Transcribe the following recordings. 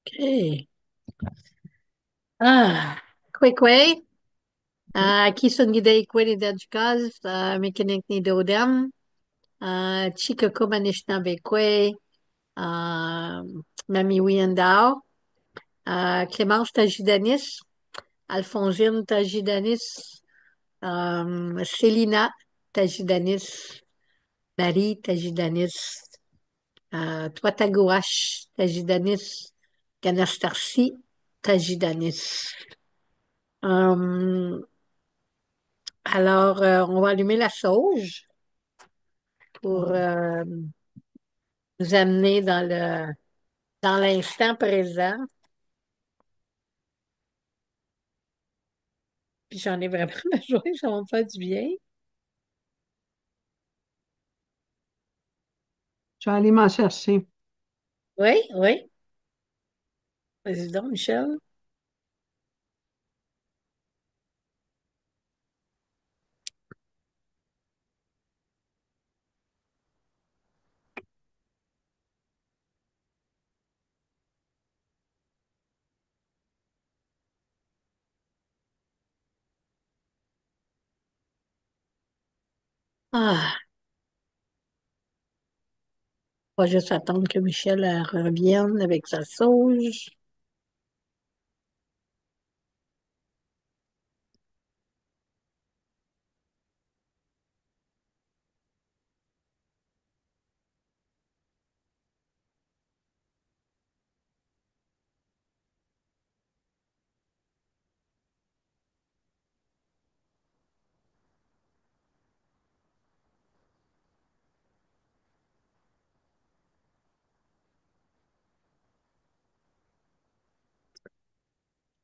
OK. Ah, Kwekwe, Kisun Gidey Kweli Dajkaz, Mekanik ni Dodam, Chikako Manishnabe Kwe, Mami Wiyandao, Clémence Tajidanis, Alphonsine Tajidanis, Célina Tajidanis, Marie Tajidanis, Twatagouache Tajidanis, Ganastarsi Tajidanis. On va allumer la sauge pour nous amener dans l'instant présent. Puis j'en ai vraiment besoin, ça va me faire du bien. Je vais aller m'en chercher. Oui, oui. Vas-y donc, Michel. Ah, on va juste attendre que Michel revienne avec sa sauge.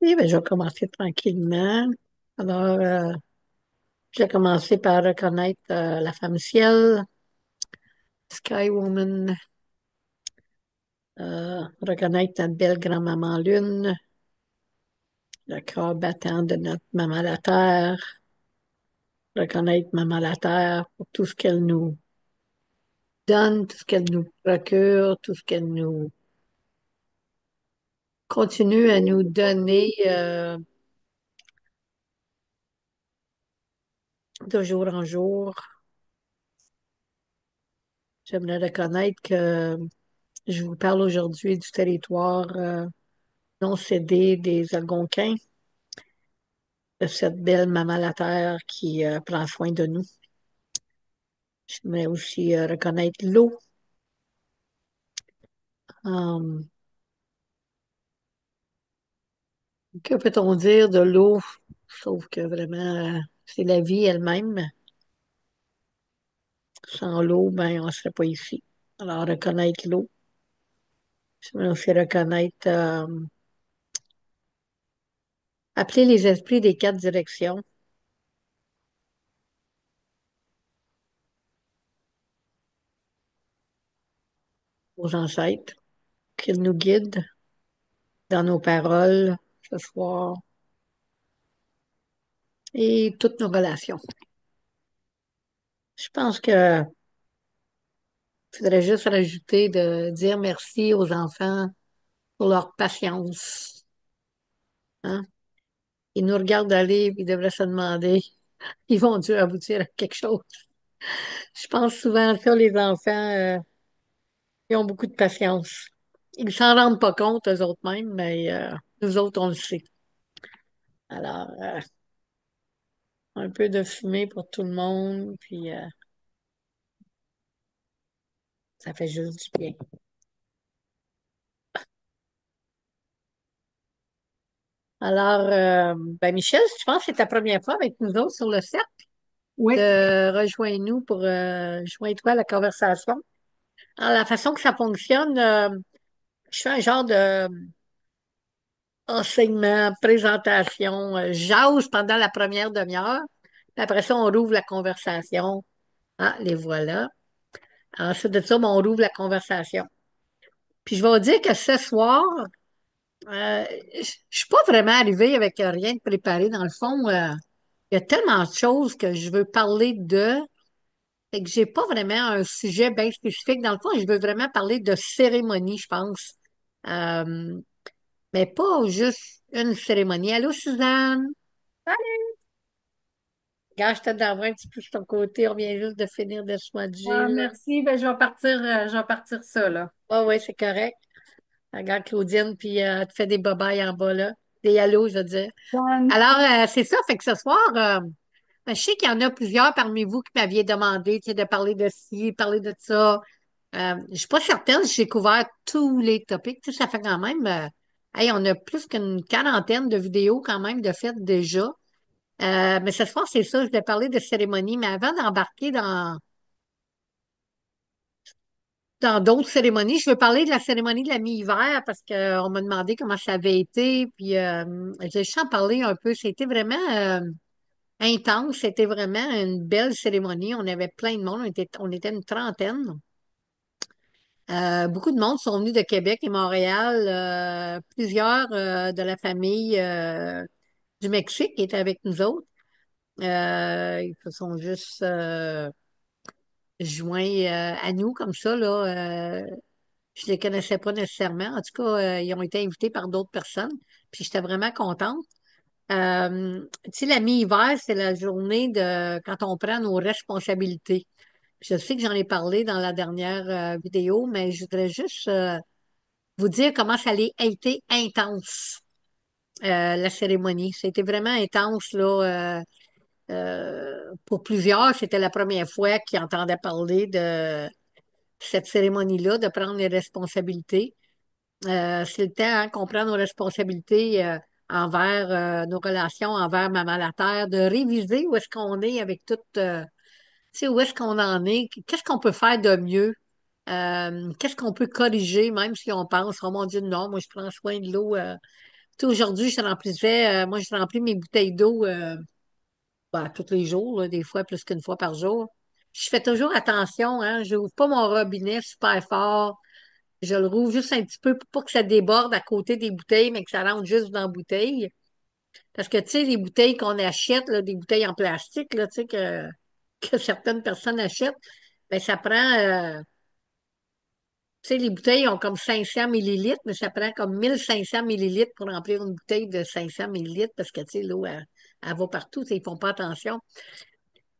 Et bien, je vais commencer tranquillement. Alors, je vais commencer par reconnaître la femme ciel, Sky Woman, reconnaître notre belle grand-maman Lune, le corps battant de notre maman la Terre, reconnaître maman la Terre pour tout ce qu'elle nous donne, tout ce qu'elle nous procure, tout ce qu'elle nous continue à nous donner de jour en jour. J'aimerais reconnaître que je vous parle aujourd'hui du territoire non cédé des Algonquins, de cette belle maman la Terre qui prend soin de nous. J'aimerais aussi reconnaître l'eau. Hum, que peut-on dire de l'eau? Sauf que vraiment, c'est la vie elle-même. Sans l'eau, ben, on ne serait pas ici. Alors, reconnaître l'eau. J'aimerais aussi reconnaître, appeler les esprits des quatre directions, aux ancêtres, qu'ils nous guident dans nos paroles ce soir et toutes nos relations. Je pense que faudrait juste rajouter de dire merci aux enfants pour leur patience. Hein? Ils nous regardent aller, puis ils devraient se demander, ils vont-tu aboutir à quelque chose? Je pense souvent à ça, les enfants, ils ont beaucoup de patience. Ils s'en rendent pas compte, eux autres mêmes, mais nous autres, on le sait. Alors, un peu de fumée pour tout le monde, puis ça fait juste du bien. Alors, ben Michel, si tu penses que c'est ta première fois avec nous autres sur le set, Oui, rejoins-nous pour joins-toi à la conversation. Alors, la façon que ça fonctionne, je fais un genre de enseignement, présentation, jase pendant la première demi-heure. Puis après ça, on rouvre la conversation. Ah, les voilà. Ensuite de ça, ben, on rouvre la conversation. Puis je vais dire que ce soir, je suis pas vraiment arrivée avec rien de préparé. Dans le fond, il y a tellement de choses que je veux parler de, fait que j'ai pas vraiment un sujet bien spécifique. Dans le fond, je veux vraiment parler de cérémonie, je pense. Euh, Mais pas juste une cérémonie. Allô, Suzanne? Gars, je te d'envoyer un petit peu sur ton côté. On vient juste de finir de se Ah, là. merci. Ben, je vais partir ça, là. Ah ouais, c'est correct. Regarde Claudine, puis elle te fait des bobayes en bas, là. Des allô, je veux dire. Bonne. Alors, c'est ça, fait que ce soir, je sais qu'il y en a plusieurs parmi vous qui m'aviez demandé, tu sais, de parler de ci, parler de ça. Je suis pas certaine si j'ai couvert tous les topics. Tu sais, ça fait quand même, hey, on a plus qu'une quarantaine de vidéos quand même de faites déjà. Mais ce soir, c'est ça, je vais parler de cérémonie. Mais avant d'embarquer dans d'autres cérémonies, je veux parler de la cérémonie de la mi-hiver parce qu'on m'a demandé comment ça avait été. Puis, j'ai juste en parler un peu. C'était vraiment intense. C'était vraiment une belle cérémonie. On avait plein de monde. On était une trentaine. Beaucoup de monde sont venus de Québec et Montréal. Plusieurs de la famille du Mexique étaient avec nous autres. Ils se sont juste joints à nous comme ça, là. Je les connaissais pas nécessairement. En tout cas, ils ont été invités par d'autres personnes. Puis j'étais vraiment contente. Tu sais, la mi-hiver, c'est la journée de quand on prend nos responsabilités. Je sais que j'en ai parlé dans la dernière vidéo, mais je voudrais juste vous dire comment ça a été intense, la cérémonie. C'était vraiment intense, là. Pour plusieurs, c'était la première fois qu'ils entendaient parler de cette cérémonie-là, de prendre les responsabilités. C'est le temps hein, qu'on prend nos responsabilités envers nos relations, envers Maman la Terre, de réviser où est-ce qu'on est avec tout, tu sais, où est-ce qu'on en est, qu'est-ce qu'on peut faire de mieux, qu'est-ce qu'on peut corriger, même si on pense, oh mon Dieu, non, moi je prends soin de l'eau. Tu sais, aujourd'hui, moi je remplis mes bouteilles d'eau tous les jours, là, des fois plus qu'une fois par jour. Je fais toujours attention, hein, je n'ouvre pas mon robinet super fort. Je le rouvre juste un petit peu pour pas que ça déborde à côté des bouteilles, mais que ça rentre juste dans la bouteille. Parce que, tu sais, les bouteilles qu'on achète, là, des bouteilles en plastique, là, tu sais, que certaines personnes achètent, ben, ça prend, tu sais, les bouteilles ont comme 500 millilitres, mais ça prend comme 1500 millilitres pour remplir une bouteille de 500 millilitres parce que, tu sais, l'eau, elle va partout, tu sais, ils font pas attention.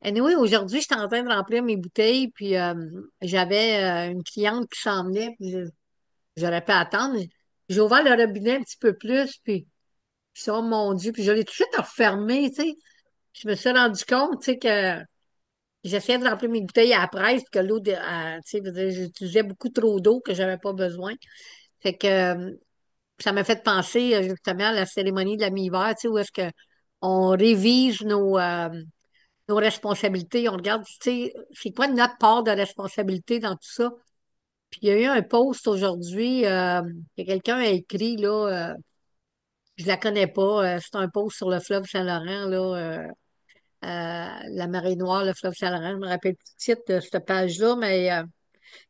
Anyway, aujourd'hui, j'étais en train de remplir mes bouteilles, puis j'avais une cliente qui s'en venait, puis j'aurais pu attendre. J'ai ouvert le robinet un petit peu plus, puis je suis dit, oh mon Dieu, puis je l'ai tout de suite refermé, tu sais. Je me suis rendu compte, tu sais, que j'essayais de remplir mes bouteilles à la presse, puis que l'eau, tu sais, je veux dire, j'utilisais beaucoup trop d'eau que j'avais pas besoin. Fait que ça m'a fait penser justement à la cérémonie de la mi-hiver, tu sais, où est-ce que on révise nos responsabilités, on regarde, tu sais, c'est quoi notre part de responsabilité dans tout ça. Puis il y a eu un post aujourd'hui que quelqu'un a écrit, là, je la connais pas, c'est un post sur le fleuve Saint-Laurent, là, la marée noire, le fleuve Saint-Laurent, je me rappelle plus le titre de cette page-là, mais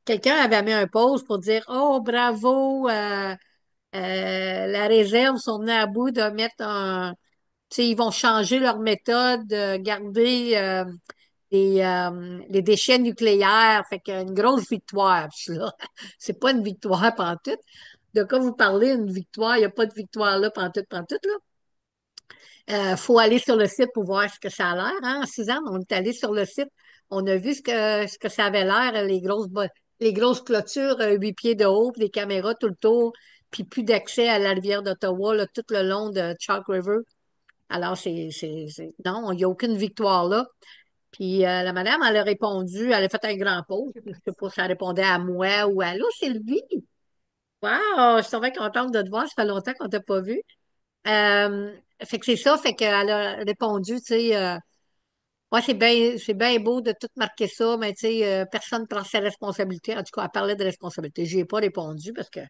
quelqu'un avait mis un post pour dire, oh, bravo, la réserve sont venus à bout de mettre un, tu sais, ils vont changer leur méthode, garder les déchets nucléaires, fait qu'une grosse victoire. Puis je suis là, c'est pas une victoire pantoute. De quoi vous parlez, une victoire? Il n'y a pas de victoire là, pantoute, pantoute, là. Faut aller sur le site pour voir ce que ça a l'air, hein. Suzanne, on est allé sur le site, on a vu ce que ça avait l'air, les grosses clôtures, 8 pieds de haut, puis des caméras tout le tour, puis plus d'accès à la rivière d'Ottawa, là, tout le long de Chalk River. Alors, non, il n'y a aucune victoire là. Puis la madame, elle a répondu, elle a fait un grand pause. Je sais pas si elle répondait à moi ou à Allô, Sylvie. Wow, je suis très contente de te voir. Ça fait longtemps qu'on t'a pas vu. Fait que c'est ça, fait qu'elle a répondu, tu sais, ouais, c'est bien beau de tout marquer ça, mais tu sais, personne ne prend ses responsabilités. En tout cas, elle parlait de responsabilité. Je n'y ai pas répondu parce que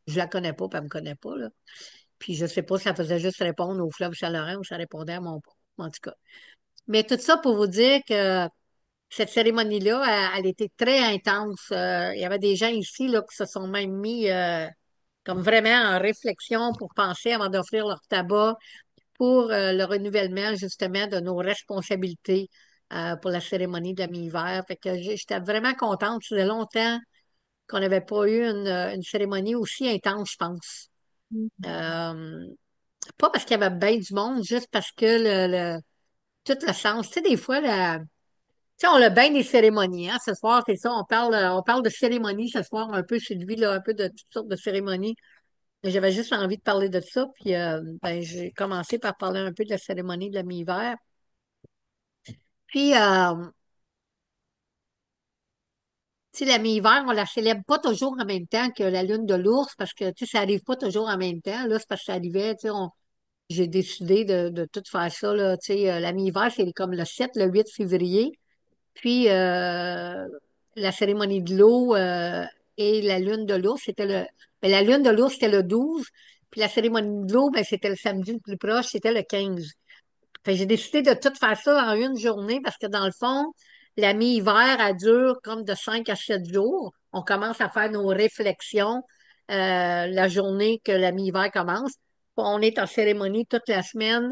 je la connais pas, puis elle me connaît pas, là. Puis je sais pas si ça faisait juste répondre au fleuve Saint-Laurent ou ça répondait à mon en tout cas. Mais tout ça pour vous dire que cette cérémonie-là, elle était très intense. Il y avait des gens ici là, qui se sont même mis comme vraiment en réflexion pour penser avant d'offrir leur tabac pour le renouvellement justement de nos responsabilités pour la cérémonie de la mi-hiver. Fait que j'étais vraiment contente. Ça faisait longtemps qu'on n'avait pas eu une cérémonie aussi intense, je pense. Euh, Pas parce qu'il y avait bien du monde, juste parce que tout le sens. Tu sais, des fois, tu sais, on a bien des cérémonies, hein. Ce soir, c'est ça, on parle de cérémonies ce soir, un peu, Sylvie, là, un peu de toutes sortes de cérémonies. Mais j'avais juste envie de parler de ça, puis ben, j'ai commencé par parler un peu de la cérémonie de la mi-hiver. Puis, tu sais, la mi-hiver, on la célèbre pas toujours en même temps que la lune de l'ours, parce que, tu sais, ça arrive pas toujours en même temps. Là, c'est parce que ça arrivait, tu sais, j'ai décidé de tout faire ça, là. Tu sais, la mi-hiver, c'est comme le 7, le 8 février. Puis, la cérémonie de l'eau et la lune de l'ours, ben, la lune de l'ours, c'était le 12. Puis la cérémonie de l'eau, ben, c'était le samedi le plus proche, c'était le 15. Fait que j'ai décidé de tout faire ça en une journée parce que dans le fond, la mi-hiver, elle dure comme de 5 à 7 jours. On commence à faire nos réflexions la journée que la mi-hiver commence. On est en cérémonie toute la semaine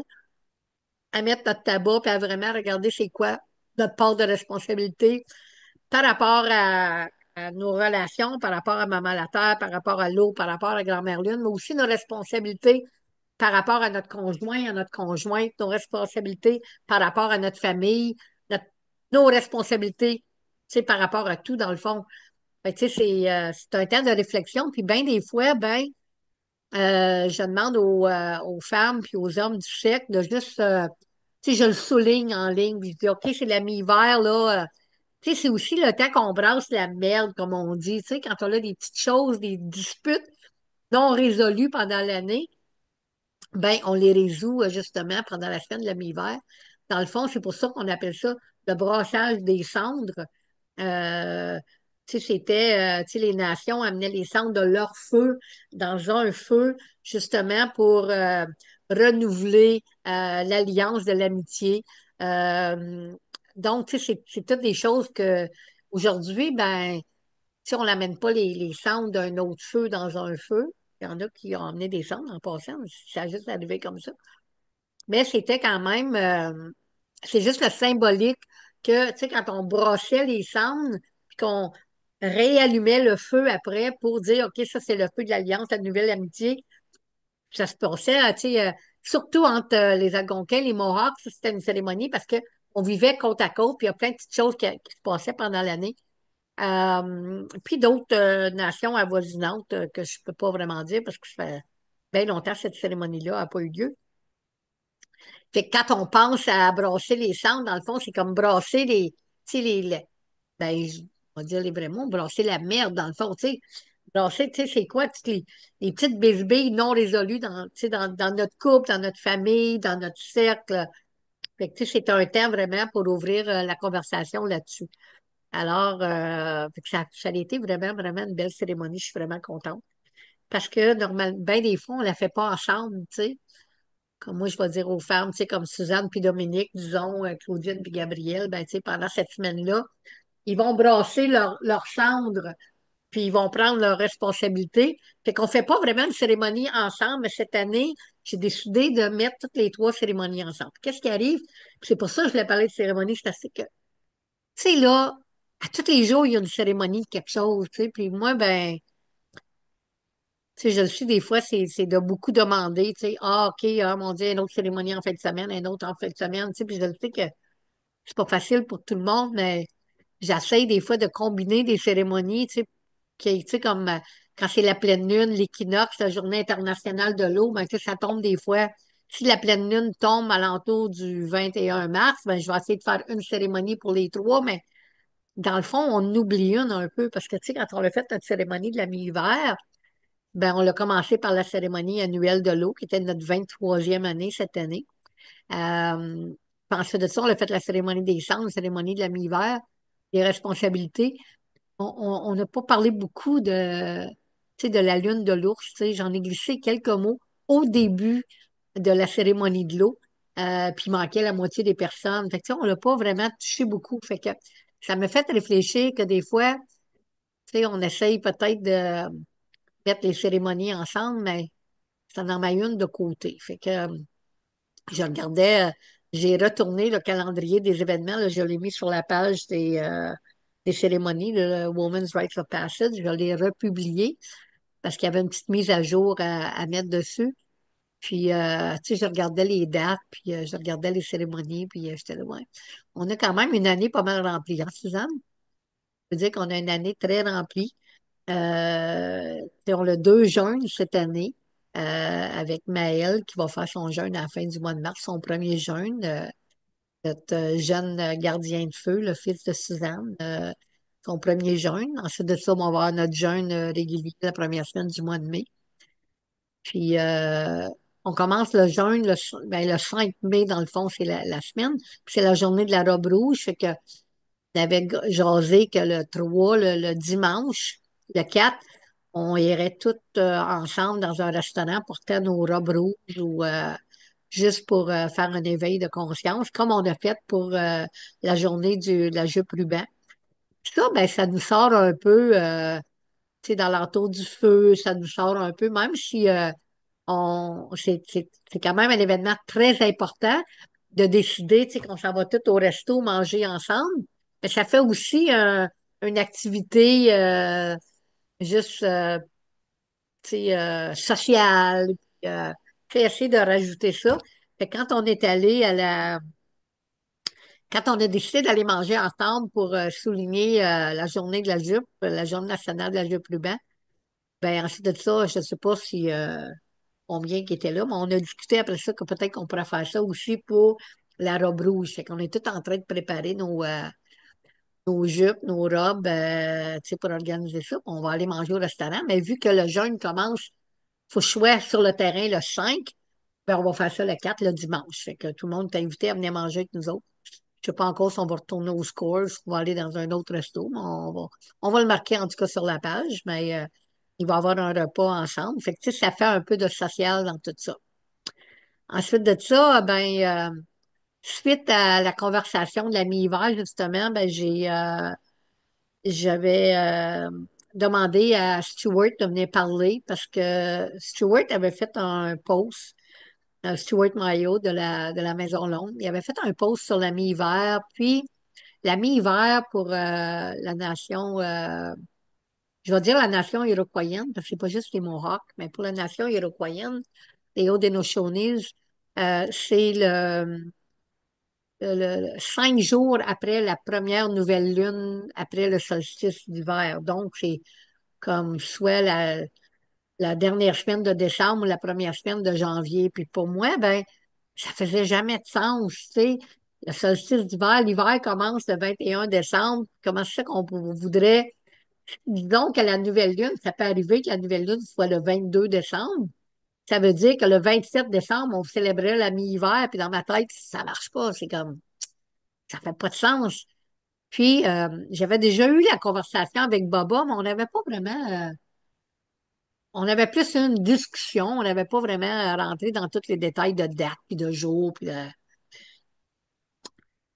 à mettre notre tabac puis à vraiment regarder c'est quoi notre part de responsabilité par rapport à nos relations, par rapport à Maman la Terre, par rapport à l'eau, par rapport à Grand-Mère Lune, mais aussi nos responsabilités par rapport à notre conjoint, à notre conjointe, nos responsabilités par rapport à notre famille, notre- nos responsabilités, tu sais, par rapport à tout, dans le fond. Fait que, tu sais, c'est un temps de réflexion, puis bien des fois, ben, je demande aux femmes puis aux hommes du siècle de juste, tu sais, je le souligne en ligne, puis je dis, OK, c'est la mi-hiver, là, tu sais, c'est aussi le temps qu'on brasse la merde, comme on dit, tu sais, quand on a des petites choses, des disputes non résolues pendant l'année, ben, on les résout justement pendant la semaine de la mi-hiver. Dans le fond, c'est pour ça qu'on appelle ça le brassage des cendres. Euh, tu sais, tu sais, les nations amenaient les cendres de leur feu dans un feu, justement pour renouveler l'alliance de l'amitié. Euh, donc, tu sais, c'est toutes des choses que aujourd'hui, ben, si on n'amène pas les cendres d'un autre feu dans un feu, il y en a qui ont amené des cendres en passant, ça a juste arrivé comme ça. Mais c'était quand même, c'est juste le symbolique que, tu sais, quand on brossait les cendres, puis qu'on réallumait le feu après pour dire, OK, ça c'est le feu de l'Alliance, la nouvelle amitié, ça se passait, tu sais, surtout entre les Algonquins, les Mohawks, ça, c'était une cérémonie parce que on vivait côte à côte, puis il y a plein de petites choses qui se passaient pendant l'année. Puis d'autres nations avoisinantes que je peux pas vraiment dire parce que ça fait bien longtemps que cette cérémonie-là n'a pas eu lieu. Fait que quand on pense à brasser les cendres, dans le fond, c'est comme brasser tu sais, ben, on va dire les vrais mots, brasser la merde, dans le fond, tu sais. Brasser, tu sais, c'est quoi, toutes les petites bisbilles non résolues tu sais, dans notre couple, dans notre famille, dans notre cercle. Fait que, tu sais, c'est un temps vraiment pour ouvrir la conversation là-dessus. Alors, fait que ça a été vraiment, vraiment une belle cérémonie. Je suis vraiment contente. Parce que, normalement, ben des fois, on la fait pas ensemble, tu sais. Comme moi, je vais dire aux femmes, tu sais, comme Suzanne puis Dominique, disons, Claudine puis Gabrielle, ben, tu sais, pendant cette semaine-là, ils vont brasser leur cendre, puis ils vont prendre leurs responsabilités. Fait qu'on fait pas vraiment une cérémonie ensemble, mais cette année, j'ai décidé de mettre toutes les trois cérémonies ensemble. Qu'est-ce qui arrive? Puis c'est pour ça que je voulais parler de cérémonie, c'est assez que, tu sais, là, à tous les jours, il y a une cérémonie de quelque chose, tu sais, puis moi, ben, tu sais, je le suis des fois, c'est de beaucoup demander, tu sais, ah, OK, ah, mon Dieu, une autre cérémonie en fin de semaine, une autre en fin de semaine, tu sais, puis je le sais que c'est pas facile pour tout le monde, mais j'essaie des fois de combiner des cérémonies, tu sais, tu sais, comme quand c'est la pleine lune, l'équinoxe, la journée internationale de l'eau, ben, tu sais, ça tombe des fois. Si la pleine lune tombe à l'entour du 21 mars, ben, je vais essayer de faire une cérémonie pour les trois, mais dans le fond, on oublie une un peu, parce que, tu sais, quand on a fait notre cérémonie de la mi-hiver, ben, on a commencé par la cérémonie annuelle de l'eau, qui était notre 23e année cette année. Puis ensuite de ça, on a fait la cérémonie des cendres, la cérémonie de la mi-hiver, des responsabilités. On n'a pas parlé beaucoup tu sais, de la lune de l'ours. Tu sais. J'en ai glissé quelques mots au début de la cérémonie de l'eau. Puis il manquait la moitié des personnes. Fait que, tu sais, on l'a pas vraiment touché beaucoup. Fait que ça me fait réfléchir que des fois, tu sais, on essaye peut-être de mettre les cérémonies ensemble, mais ça en met une de côté. Fait que je regardais, j'ai retourné le calendrier des événements, là, je l'ai mis sur la page des cérémonies, le Women's Rites of Passage, je l'ai republié. parce qu'il y avait une petite mise à jour à mettre dessus. Puis, tu sais, je regardais les dates, puis je regardais les cérémonies, puis j'étais là, ouais. On a quand même une année pas mal remplie, hein, Suzanne? Je veux dire qu'on a une année très remplie. On a 2 jeûnes cette année avec Maëlle qui va faire son jeûne à la fin du mois de mars, son premier jeûne. Notre jeune gardien de feu, le fils de Suzanne, son premier jeûne. Ensuite de ça, on va avoir notre jeûne régulier la première semaine du mois de mai. Puis, on commence le jeûne le 5 mai, dans le fond, c'est la semaine. Puis, c'est la journée de la robe rouge. Fait que, on avait jasé que le 3, le dimanche, le 4, on irait toutes ensemble dans un restaurant porter nos robes rouges ou juste pour faire un éveil de conscience, comme on a fait pour la journée de la jupe ruban. Puis ça, ben, ça nous sort un peu, tu sais, dans l'entour du feu, ça nous sort un peu, même si c'est quand même un événement très important de décider, tu sais, qu'on s'en va tous au resto manger ensemble. Mais ça fait aussi une activité juste, tu sais, sociale. Puis, tu sais, essayer de rajouter ça. Fait que quand on a décidé d'aller manger ensemble pour souligner la journée de la jupe, la journée nationale de la jupe ruban, ben ensuite de ça, je ne sais pas si combien qui étaient là, mais on a discuté après ça que peut-être qu'on pourrait faire ça aussi pour la robe rouge. Fait qu'on est tout en train de préparer nos jupes, nos robes, tu sais, pour organiser ça. Puis on va aller manger au restaurant. Mais vu que le jeûne commence, faut que je sois sur le terrain le 5, ben on va faire ça le 4, le dimanche. Fait que tout le monde est invité à venir manger avec nous autres. Je sais pas encore si on va retourner au Scores, on va aller dans un autre resto, mais on va le marquer en tout cas sur la page, mais il va y avoir un repas ensemble. Fait que, tu sais, ça fait un peu de social dans tout ça. Ensuite de ça, ben, suite à la conversation de la mi-hiver, justement, ben, j'avais demandé à Stuart de venir parler parce que Stuart avait fait un post, Stuart Mayo de la Maison Longue. Il avait fait un post sur la mi-hiver, puis la mi-hiver pour la nation, je vais dire la nation iroquoienne, parce que c'est pas juste les Mohawks, mais pour la nation iroquoienne, les Haudenosaunee, c'est 5 jours après la première nouvelle lune, après le solstice d'hiver. Donc, c'est comme soit la dernière semaine de décembre ou la première semaine de janvier. Puis pour moi, ben, ça faisait jamais de sens, tu sais. Le solstice d'hiver, l'hiver commence le 21 décembre. Comment c'est ça qu'on voudrait, disons que la nouvelle lune, ça peut arriver que la nouvelle lune soit le 22 décembre. Ça veut dire que le 27 décembre, on célébrait la mi-hiver, puis dans ma tête, ça marche pas. C'est comme, ça fait pas de sens. Puis, j'avais déjà eu la conversation avec Baba, mais on n'avait pas vraiment, on avait plus une discussion, on n'avait pas vraiment rentré dans tous les détails de date, puis de jour,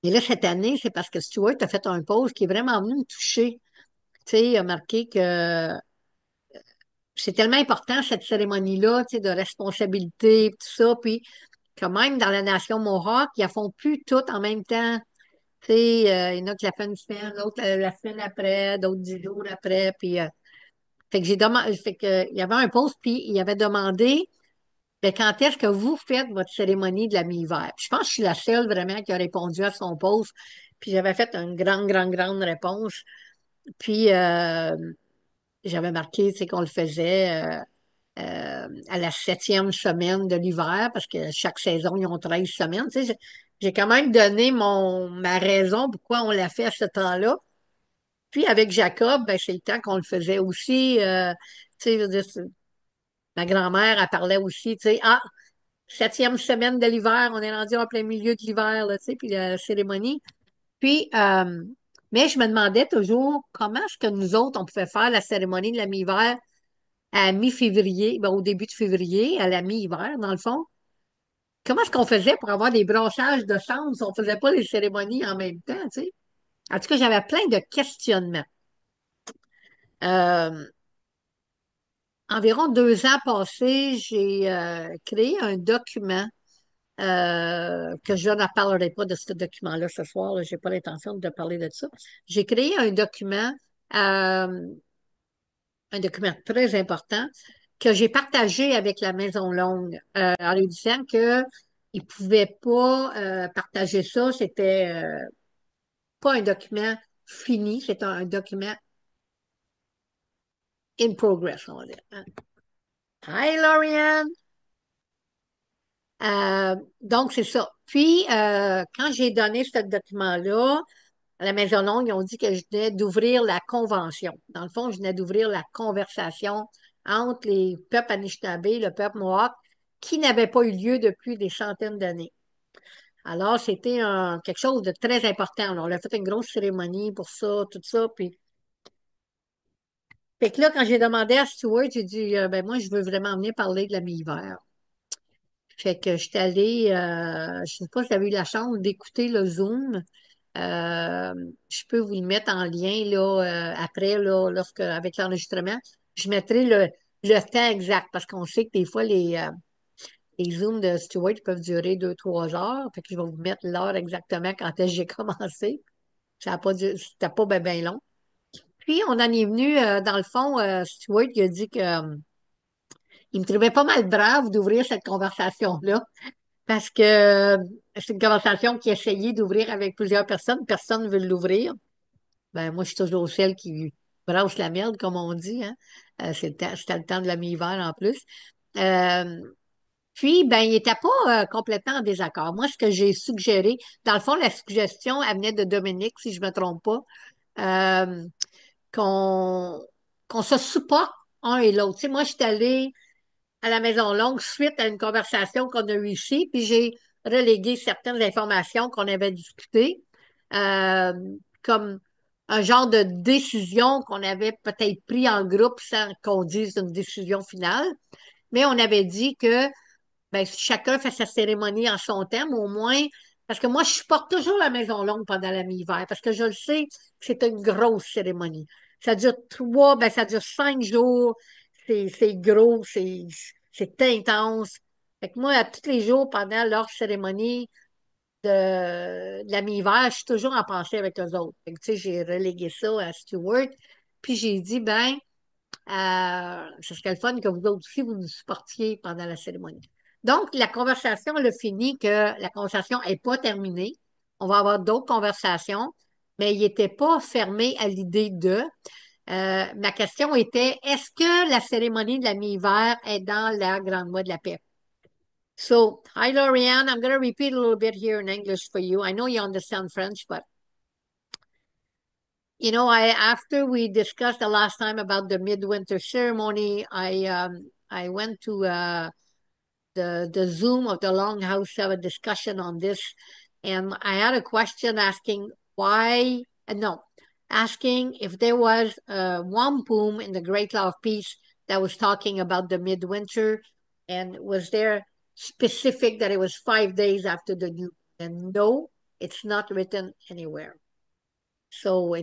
Et là, cette année, c'est parce que Stuart a fait un pause qui est vraiment venu me toucher. Tu sais, il a marqué que c'est tellement important, cette cérémonie-là, tu sais, de responsabilité, tout ça, puis que même dans la nation Mohawk, ils la font plus toutes en même temps. Tu sais, il y en a qui la font une semaine, l'autre la semaine après, d'autres 10 jours après, puis fait que j'ai demandé, fait que, il y avait un poste, puis il avait demandé ben, quand est-ce que vous faites votre cérémonie de la mi-hiver? Puis je pense que je suis la seule vraiment qui a répondu à son poste. Puis j'avais fait une grande, grande, grande réponse. Puis j'avais marqué, tu sais, qu'on le faisait à la 7e semaine de l'hiver, parce que chaque saison, ils ont 13 semaines. Tu sais, j'ai quand même donné ma raison pourquoi on l'a fait à ce temps-là. Puis avec Jacob, ben, c'est le temps qu'on le faisait aussi. Tu sais, je veux dire, ma grand-mère, elle parlait aussi, tu sais, 7e semaine de l'hiver, on est rendu en plein milieu de l'hiver, là, tu sais, puis la cérémonie. Puis, mais je me demandais toujours comment est-ce que nous autres, on pouvait faire la cérémonie de la mi-hiver à mi-février, ben, au début de février, à la mi-hiver, dans le fond. Comment est-ce qu'on faisait pour avoir des brassages de cendres si on faisait pas les cérémonies en même temps, tu sais? En tout cas, j'avais plein de questionnements. Euh, Environ 2 ans passés, j'ai créé un document que je ne parlerai pas de ce document-là ce soir. Je n'ai pas l'intention de parler de ça. J'ai créé un document euh, un document très important que j'ai partagé avec la Maison Longue en lui disant que ils ne pouvaient pas partager ça. C'était pas un document fini, c'était un document in progress, on va dire, hein. Hi, Lauriane! Donc, c'est ça. Puis, quand j'ai donné ce document-là, à la Maison Longue, ils ont dit que je venais d'ouvrir la convention. Dans le fond, je venais d'ouvrir la conversation entre les peuples Anishinaabe, le peuple Mohawk, qui n'avait pas eu lieu depuis des centaines d'années. Alors, c'était quelque chose de très important. On a fait une grosse cérémonie pour ça, tout ça. Puis, fait que là, quand j'ai demandé à Stuart, j'ai dit, ben moi, je veux vraiment venir parler de la mi-hiver. Fait que je suis allée, je sais pas si vous avez eu la chance d'écouter le Zoom. Euh, je peux vous le mettre en lien là, après, là, avec l'enregistrement. Je mettrai le temps exact parce qu'on sait que des fois, les Zooms de Stuart peuvent durer 2, 3 heures. Fait que je vais vous mettre l'heure exactement quand est-ce que j'ai commencé. Ça a pas c'était pas bien long. Puis, on en est venu, dans le fond, Stuart, il a dit que, il me trouvait pas mal brave d'ouvrir cette conversation-là parce que c'est une conversation qu'il essayait d'ouvrir avec plusieurs personnes. Personne ne veut l'ouvrir. Ben, moi, je suis toujours celle qui brasse la merde, comme on dit, hein. C'était le temps de la mi-hiver en plus. Euh, Puis, ben, il n'était pas complètement en désaccord. Moi, ce que j'ai suggéré, dans le fond, la suggestion, elle venait de Dominique, si je ne me trompe pas, euh, qu'on qu'on se supporte un et l'autre. Tu sais, moi, je suis allée à la Maison Longue suite à une conversation qu'on a eue ici, puis j'ai relégué certaines informations qu'on avait discutées, euh, comme un genre de décision qu'on avait peut-être pris en groupe sans qu'on dise une décision finale, mais on avait dit que ben, chacun fait sa cérémonie en son thème, au moins, parce que moi, je supporte toujours la Maison Longue pendant la mi-hiver, parce que je le sais que c'est une grosse cérémonie. Ça dure ben, ça dure 5 jours, c'est gros, c'est intense. Fait que moi, à tous les jours, pendant leur cérémonie de la mi-hiver, je suis toujours en pensée avec eux autres. Fait que, tu sais, j'ai relégué ça à Stewart, puis j'ai dit, ben, ce serait le fun que vous autres aussi, vous nous supportiez pendant la cérémonie. Donc, la conversation, elle a fini que la conversation n'est pas terminée. On va avoir d'autres conversations, mais il n'était pas fermé à l'idée de. Ma question était, est-ce que la cérémonie de la mi-hiver est dans la Grande Loi de la paix? So, hi, Lorianne. I'm going to repeat a little bit here in English for you. I know you understand French, but after we discussed the last time about the midwinter ceremony, I went to the Zoom of the Longhouse to have a discussion on this, and I had a question asking why, no, asking if there was one poem in the Great Law of Peace that was talking about the midwinter, and was there specific that it was 5 days after the new? And no, it's not written anywhere. So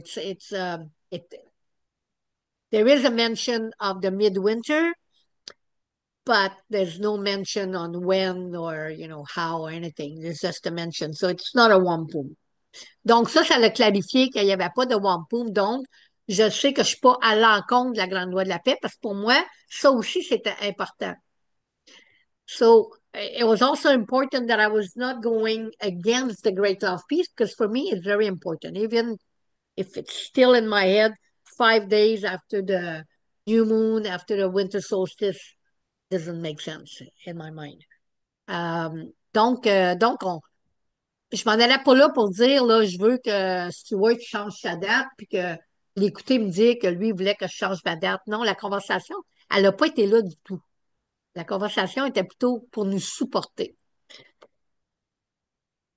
there is a mention of the midwinter, but there's no mention on when or how or anything. There's just a mention. So it's not a wampum. Donc ça l'a clarifié qu'il n'y avait pas de wampum. Donc, je sais que je ne suis pas à l'encontre de la Grande Loi de la paix parce que pour moi, ça aussi, c'était important. So it was also important that I was not going against the Great Law of Peace because for me, it's very important. Even if it's still in my head, 5 days after the new moon, after the winter solstice, doesn't make sense in my mind. Donc, je m'en allais pas là pour dire, là, je veux que Stewart change sa date, puis que l'écouter me dire que lui voulait que je change ma date. Non, la conversation, elle n'a pas été là du tout. La conversation était plutôt pour nous supporter.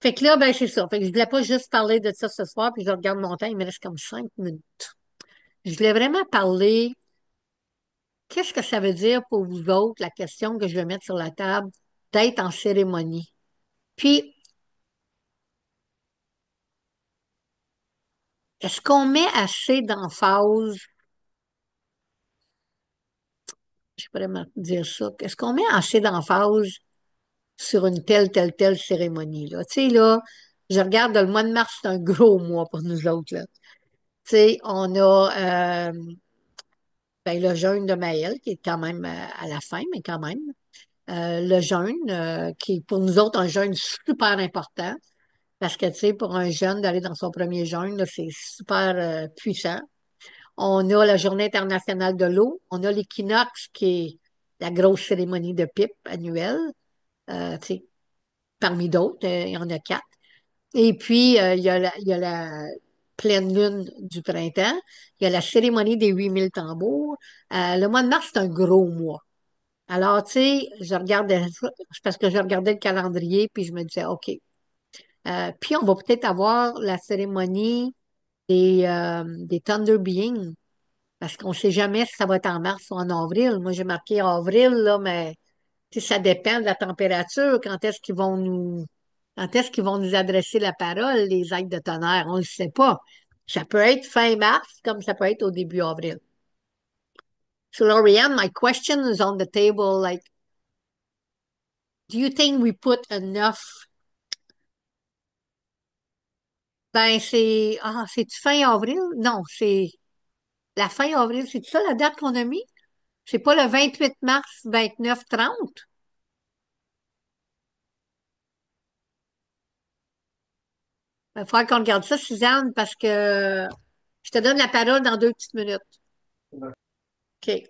Fait que là, ben, c'est ça. Fait que je voulais pas juste parler de ça ce soir, puis je regarde mon temps, il me reste comme 5 minutes. Je voulais vraiment parler, qu'est-ce que ça veut dire pour vous autres, la question que je vais mettre sur la table, d'être en cérémonie? Puis, est-ce qu'on met assez d'emphase, je pourrais dire ça, est-ce qu'on met assez d'emphase sur une telle cérémonie, là? Tu sais, là, je regarde le mois de mars, c'est un gros mois pour nous autres, là. Tu sais, on a Ben, le jeûne de Maël, qui est quand même à la fin, mais quand même. Le jeûne, qui est pour nous autres un jeûne super important, parce que, tu sais, pour un jeune d'aller dans son premier jeûne, là, c'est super puissant. On a la Journée internationale de l'eau. On a l'équinoxe, qui est la grosse cérémonie de pipe annuelle, tu sais, parmi d'autres. Il y en a quatre. Et puis, il y a la pleine lune du printemps. Il y a la cérémonie des 8000 tambours. Le mois de mars, c'est un gros mois. Alors, tu sais, je regardais ça, c'est parce que je regardais le calendrier, puis je me disais, OK. Puis, on va peut-être avoir la cérémonie des Thunder Beings, parce qu'on ne sait jamais si ça va être en mars ou en avril. Moi, j'ai marqué avril, là, mais tu sais, ça dépend de la température. Quand est-ce qu'ils vont nous adresser la parole, les actes de tonnerre? On ne le sait pas. Ça peut être fin mars, comme ça peut être au début avril. So, Lorianne, my question is on the table, like, do you think we put enough? Ben, c'est-tu fin avril? Non, c'est la fin avril. C'est ça la date qu'on a mis? C'est pas le 28 mars, 29, 30? Il va falloir qu'on regarde ça, Suzanne, parce que je te donne la parole dans 2 petites minutes. OK.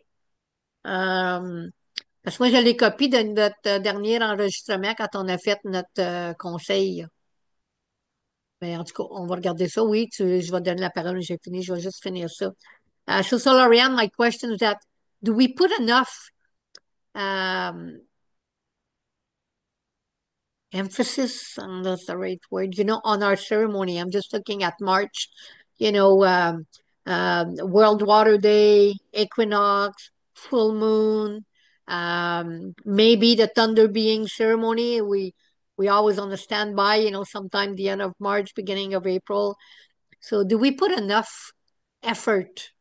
Parce que moi, je les copie de notre dernier enregistrement quand on a fait notre conseil. Mais en tout cas, on va regarder ça. Oui, je vais te donner la parole, j'ai fini, je vais juste finir ça. So, Lorianne, my question is that, do we put enough um, emphasis, and that's the right word, on our ceremony? I'm just looking at March, you know, World Water Day, equinox, full moon, maybe the Thunder Being ceremony. We always on the standby, sometime the end of March, beginning of April. So do we put enough effort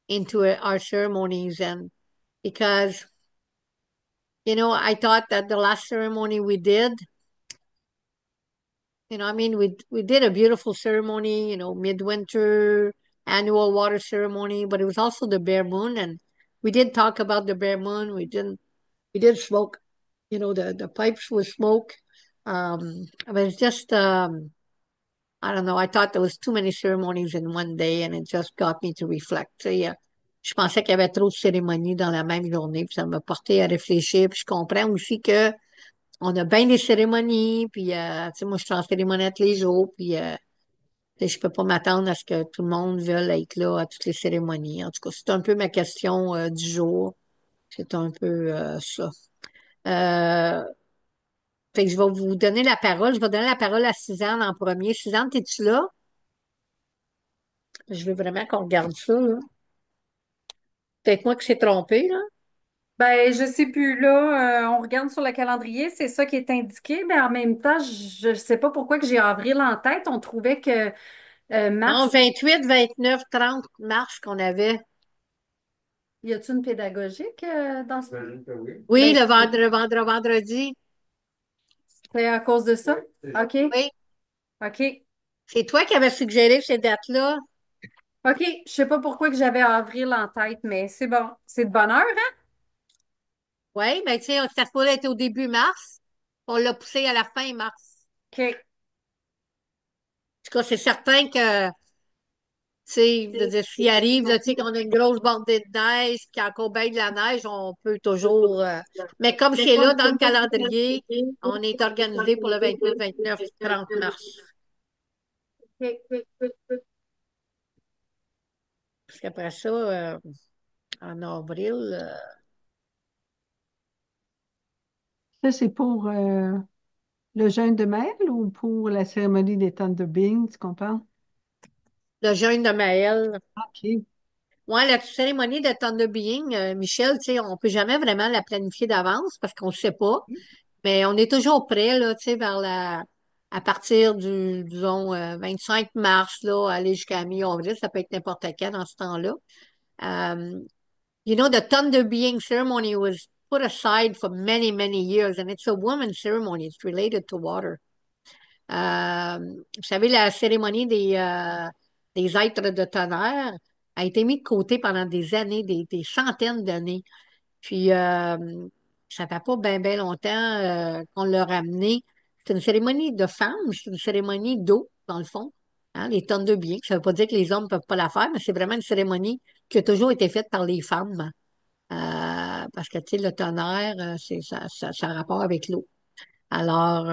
into our ceremonies? And because, I thought that the last ceremony we did, I mean, we did a beautiful ceremony, midwinter annual water ceremony, but it was also the bare moon, and we did talk about the bare moon. We did smoke, the pipes with smoke. It was just, I don't know. I thought there was too many ceremonies in one day, and it just got me to reflect. Tu sais, je pensais qu'il y avait trop de cérémonies dans la même journée, puis ça m'a porté à réfléchir. Puis je comprends aussi que on a bien des cérémonies, puis tu sais, moi je suis en cérémonie tous les jours, puis tu sais, je peux pas m'attendre à ce que tout le monde veuille être là à toutes les cérémonies. En tout cas, c'est un peu ma question du jour. C'est un peu ça. Euh, Fait que je vais vous donner la parole. Je vais donner la parole à Suzanne en premier. Suzanne, es-tu là? Je veux vraiment qu'on regarde ça, là. Peut-être moi qui s'est trompé, là. Ben, je sais plus là, on regarde sur le calendrier, c'est ça qui est indiqué, mais en même temps, je sais pas pourquoi que j'ai avril en tête. On trouvait que Non, mars, 28, 29, 30 mars qu'on avait. y a-t-il une pédagogique dans ce... Oui, Ben, vendredi. c'est à cause de ça? OK, Oui. OK, C'est toi qui avais suggéré ces dates-là. OK. Je sais pas pourquoi que j'avais avril en tête, mais c'est bon. C'est de bonne heure, hein? Oui, mais tu sais, ça se pourrait être au début mars. On l'a poussé à la fin mars. OK. En tout cas, c'est certain que, tu sais, je veux dire, s'il arrive, là, tu sais, qu'on a une grosse bordée de neige, qu'il y a encore bien de la neige, on peut toujours. Mais comme c'est là dans le calendrier, on est organisé pour le 28, 29, 30 mars. OK. Parce qu'après ça, en avril, Ça, c'est pour le jeûne de Maël ou pour la cérémonie des Thunder Beings qu'on parle? le jeûne de Maël. OK. Ouais, la cérémonie de Thunder Being, Michel, tu sais, on peut jamais vraiment la planifier d'avance parce qu'on ne sait pas, mais on est toujours prêt, là, tu sais, à partir du, disons, 25 mars, là, aller jusqu'à mi-avril, ça peut être n'importe quand dans ce temps-là. Um, the Thunder Being ceremony was put aside for many, many years, and it's a woman's ceremony. It's related to water. Vous savez, la cérémonie des êtres de tonnerre, a été mis de côté pendant des années, des centaines d'années. Puis, ça fait pas bien, bien longtemps qu'on l'a ramené. C'est une cérémonie de femmes, c'est une cérémonie d'eau, dans le fond. Hein, les tonnes de bien. Ça veut pas dire que les hommes peuvent pas la faire, mais c'est vraiment une cérémonie qui a toujours été faite par les femmes. Parce que, tu sais, le tonnerre, ça a rapport avec l'eau. Alors,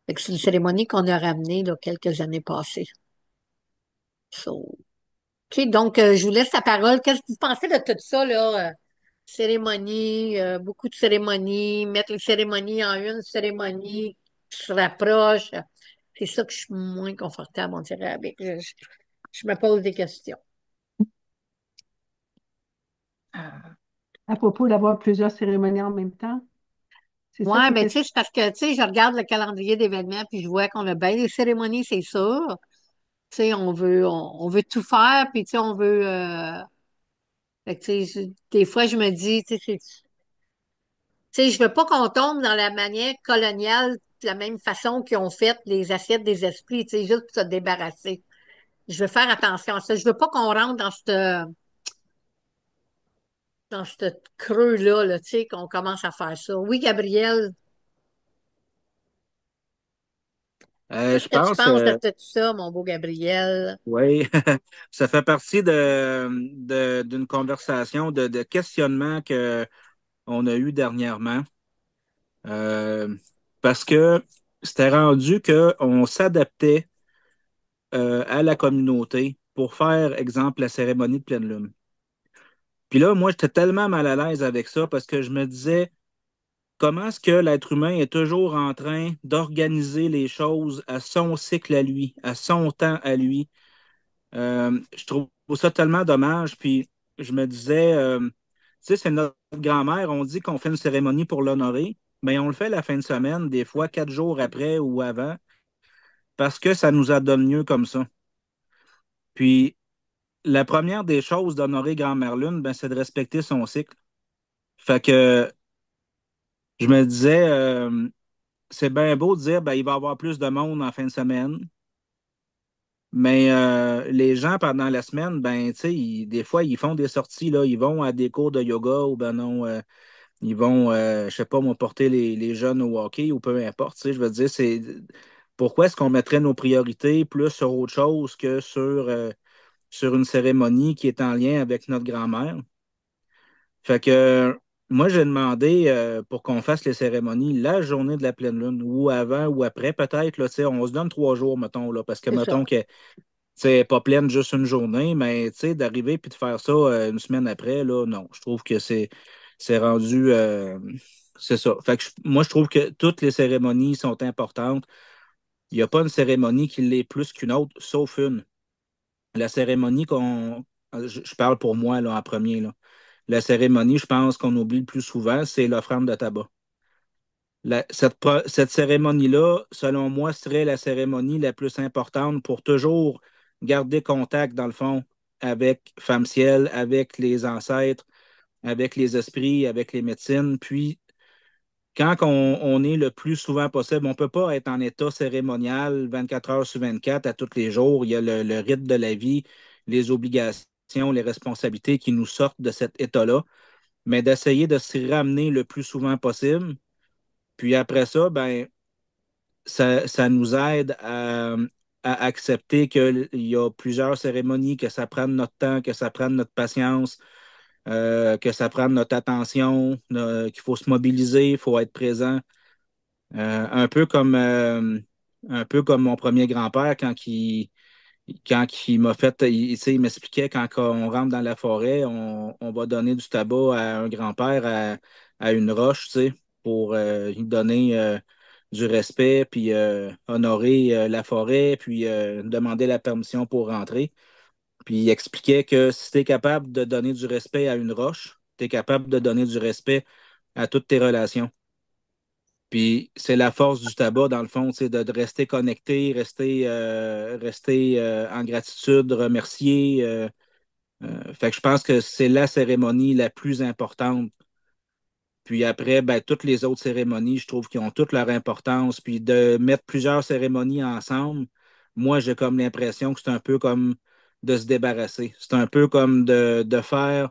fait que c'est une cérémonie qu'on a ramenée là, quelques années passées. So, OK, donc, je vous laisse la parole. Qu'est-ce que vous pensez de tout ça, là? Cérémonie, beaucoup de cérémonies, mettre les cérémonies en une cérémonie qui se rapproche. C'est ça que je suis moins confortable, on dirait, avec. Je me pose des questions. À propos d'avoir plusieurs cérémonies en même temps, c'est ça Ouais, tes ben, tu sais, questions? c'est parce que, tu sais, je regarde le calendrier d'événements, puis je vois qu'on a bien des cérémonies, c'est sûr. Tu sais, on veut tout faire, puis, tu sais, on veut, fait que, tu sais, des fois, je me dis, tu sais, je veux pas qu'on tombe dans la manière coloniale de la même façon qu'ils ont fait les assiettes des esprits, tu sais, juste pour se débarrasser. Je veux faire attention à ça. Je veux pas qu'on rentre dans ce creux-là, là, tu sais, qu'on commence à faire ça. Oui, Gabriel, qu'est-ce Je que tu pense, penses de tout ça, mon beau Gabriel? oui, ça fait partie d'une conversation, de questionnement qu'on a eu dernièrement. Euh, Parce que c'était rendu qu'on s'adaptait à la communauté pour faire, exemple, la cérémonie de pleine lune. Puis là, moi, j'étais tellement mal à l'aise avec ça parce que je me disais, comment est-ce que l'être humain est toujours en train d'organiser les choses à son cycle à lui, à son temps à lui? Je trouve ça tellement dommage. Puis je me disais, tu sais, c'est notre grand-mère, on dit qu'on fait une cérémonie pour l'honorer, mais on le fait la fin de semaine, des fois 4 jours après ou avant, parce que ça nous a donné mieux comme ça. Puis la première des choses d'honorer Grand-mère Lune, ben, c'est de respecter son cycle. Fait que je me disais, c'est bien beau de dire, ben, il va y avoir plus de monde en fin de semaine. Mais les gens, pendant la semaine, ben, tu sais, des fois, ils font des sorties, là. Ils vont à des cours de yoga ou ben non, ils vont, je sais pas, moi, porter les jeunes au hockey ou peu importe. Tu sais, je veux dire, c'est pourquoi est-ce qu'on mettrait nos priorités plus sur autre chose que sur une cérémonie qui est en lien avec notre grand-mère? Fait que moi, j'ai demandé pour qu'on fasse les cérémonies la journée de la pleine lune, ou avant ou après, peut-être, là, tu sais, on se donne 3 jours, mettons, là, parce que C'est ça. mettons que c'est pas pleine juste une journée, mais tu sais, d'arriver puis de faire ça une semaine après, là, non. Je trouve que c'est rendu c'est ça. Fait que moi, je trouve que toutes les cérémonies sont importantes. Il n'y a pas une cérémonie qui l'est plus qu'une autre, sauf une. La cérémonie je parle pour moi là, en premier, là. La cérémonie, je pense qu'on oublie le plus souvent, c'est l'offrande de tabac. Cette cérémonie-là, selon moi, serait la cérémonie la plus importante pour toujours garder contact, dans le fond, avec Femme Ciel, avec les ancêtres, avec les esprits, avec les médecines. Puis, quand on est le plus souvent possible, on ne peut pas être en état cérémonial 24 heures sur 24 à tous les jours. Il y a le rythme de la vie, les obligations, les responsabilités qui nous sortent de cet état-là, mais d'essayer de s'y ramener le plus souvent possible. Puis après ça, ben, ça nous aide à accepter qu'il y a plusieurs cérémonies, que ça prenne notre temps, que ça prenne notre patience, que ça prenne notre attention, qu'il faut se mobiliser, il faut être présent. Un peu comme mon premier grand-père quand il m'a fait, tu sais, il m'expliquait quand on rentre dans la forêt, on va donner du tabac à un grand-père à une roche, tu sais, pour lui donner du respect, puis honorer la forêt, puis demander la permission pour rentrer. Puis il expliquait que si tu es capable de donner du respect à une roche, tu es capable de donner du respect à toutes tes relations. Puis c'est la force du tabac, dans le fond, c'est de rester connecté, rester en gratitude, remercier. Fait que je pense que c'est la cérémonie la plus importante. Puis après, ben, toutes les autres cérémonies, je trouve qu'ils ont toute leur importance. Puis de mettre plusieurs cérémonies ensemble, moi, j'ai comme l'impression que c'est un peu comme de se débarrasser. C'est un peu comme de faire,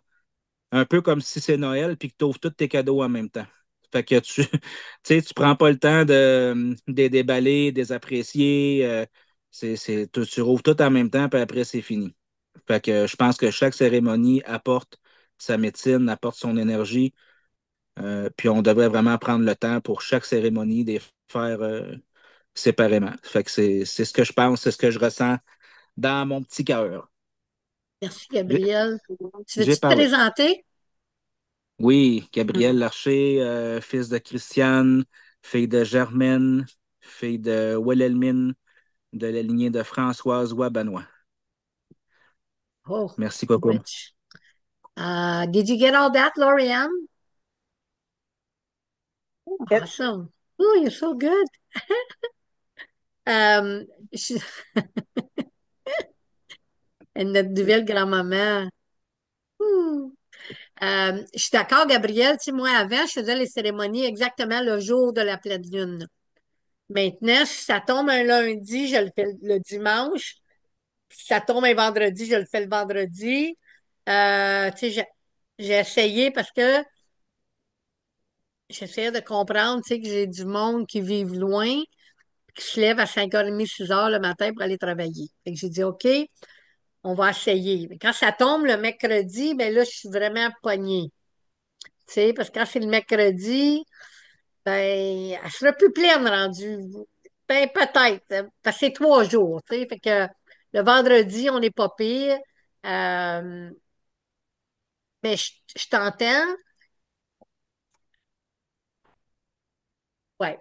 un peu comme si c'est Noël puis que tu ouvres tous tes cadeaux en même temps. Fait que tu, tu sais, tu prends pas le temps de les déballer, de les apprécier. Tu rouvres tout en même temps, puis après, c'est fini. Fait que je pense que chaque cérémonie apporte sa médecine, apporte son énergie. Puis on devrait vraiment prendre le temps pour chaque cérémonie de les faire séparément. Fait que c'est ce que je pense, c'est ce que je ressens dans mon petit cœur. Merci, J'ai Gabriel. Tu j'ai veux-tu te parlé. présenter? Oui, Gabriel Larcher, fils de Christiane, fille de Germaine, fille de Wilhelmine, de la lignée de Françoise Wabanois. Oh, Merci, Coco. rich. Did you get all that, Lorianne? Yep. Awesome. Oh, you're so good. Euh, je- et notre nouvelle grand-maman. Hmm. Je suis d'accord, Gabriel. Tu sais, moi, avant, je faisais les cérémonies exactement le jour de la pleine lune. Maintenant, si ça tombe un lundi, je le fais le dimanche. Si ça tombe un vendredi, je le fais le vendredi. Tu sais, j'ai essayé parce que j'essayais de comprendre, tu sais, que j'ai du monde qui vivent loin, qui se lève à 5h30, 6h le matin pour aller travailler. Fait que j'ai dit, OK, on va essayer. Mais quand ça tombe le mercredi, ben là, je suis vraiment pognée. Tu sais, parce que quand c'est le mercredi, ben, elle sera plus pleine rendue. Ben, peut-être. Parce que c'est 3 jours, tu sais. Fait que le vendredi, on n'est pas pire. Euh, mais je t'entends. Ouais.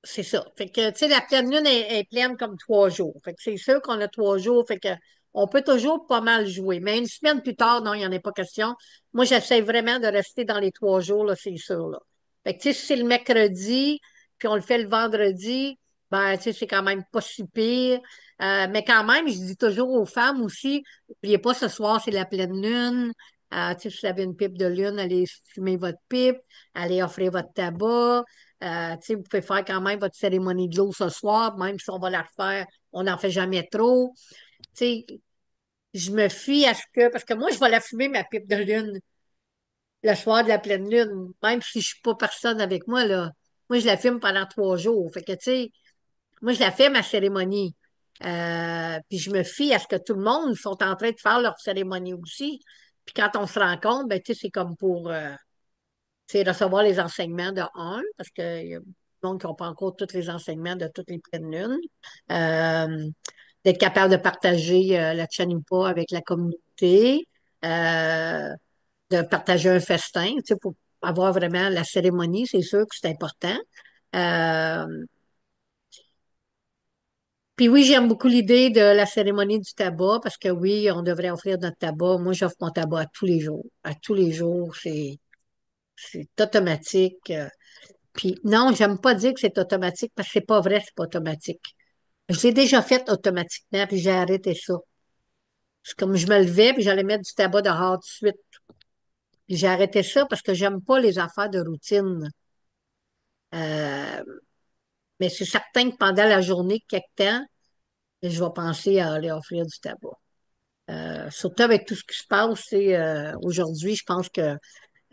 C'est ça. Fait que, tu sais, la pleine lune est pleine comme 3 jours. Fait que c'est sûr qu'on a 3 jours. Fait que on peut toujours pas mal jouer. Mais une semaine plus tard, non, il n'y en a pas question. Moi, j'essaie vraiment de rester dans les 3 jours, là, c'est sûr, là. Fait que, tu sais, si c'est le mercredi, puis on le fait le vendredi, ben, tu sais, c'est quand même pas si pire. Mais quand même, je dis toujours aux femmes aussi, n'oubliez pas, ce soir, c'est la pleine lune. Tu sais, si vous avez une pipe de lune, allez fumer votre pipe, allez offrir votre tabac. Tu sais, vous pouvez faire quand même votre cérémonie de l'eau ce soir, même si on va la refaire, on n'en fait jamais trop. Tu sais, je me fie à ce que, parce que moi, je vais la fumer, ma pipe de lune, le soir de la pleine lune, même si je suis pas personne avec moi, là. Moi, je la fume pendant 3 jours. Fait que, tu sais, moi, je la fais, ma cérémonie. Puis je me fie à ce que tout le monde sont en train de faire leur cérémonie aussi. Puis quand on se rencontre, ben, tu sais, c'est comme pour, c'est recevoir les enseignements de un, parce qu'il y a des gens qui n'ont pas encore tous les enseignements de toutes les pleines lunes. Euh, D'être capable de partager la Chanupa avec la communauté, euh, de partager un festin, tu sais, pour avoir vraiment la cérémonie, c'est sûr que c'est important. Euh, Puis oui, j'aime beaucoup l'idée de la cérémonie du tabac, parce que oui, on devrait offrir notre tabac. Moi, j'offre mon tabac à tous les jours. À tous les jours, c'est automatique. Puis non, j'aime pas dire que c'est automatique parce que c'est pas vrai, c'est pas automatique. Je l'ai déjà fait automatiquement, puis j'ai arrêté ça. C'est comme je me levais, puis j'allais mettre du tabac dehors tout de suite. Puis j'ai arrêté ça parce que j'aime pas les affaires de routine. Euh, mais c'est certain que pendant la journée, quelque temps, je vais penser à aller offrir du tabac. Surtout avec tout ce qui se passe, aujourd'hui, je pense que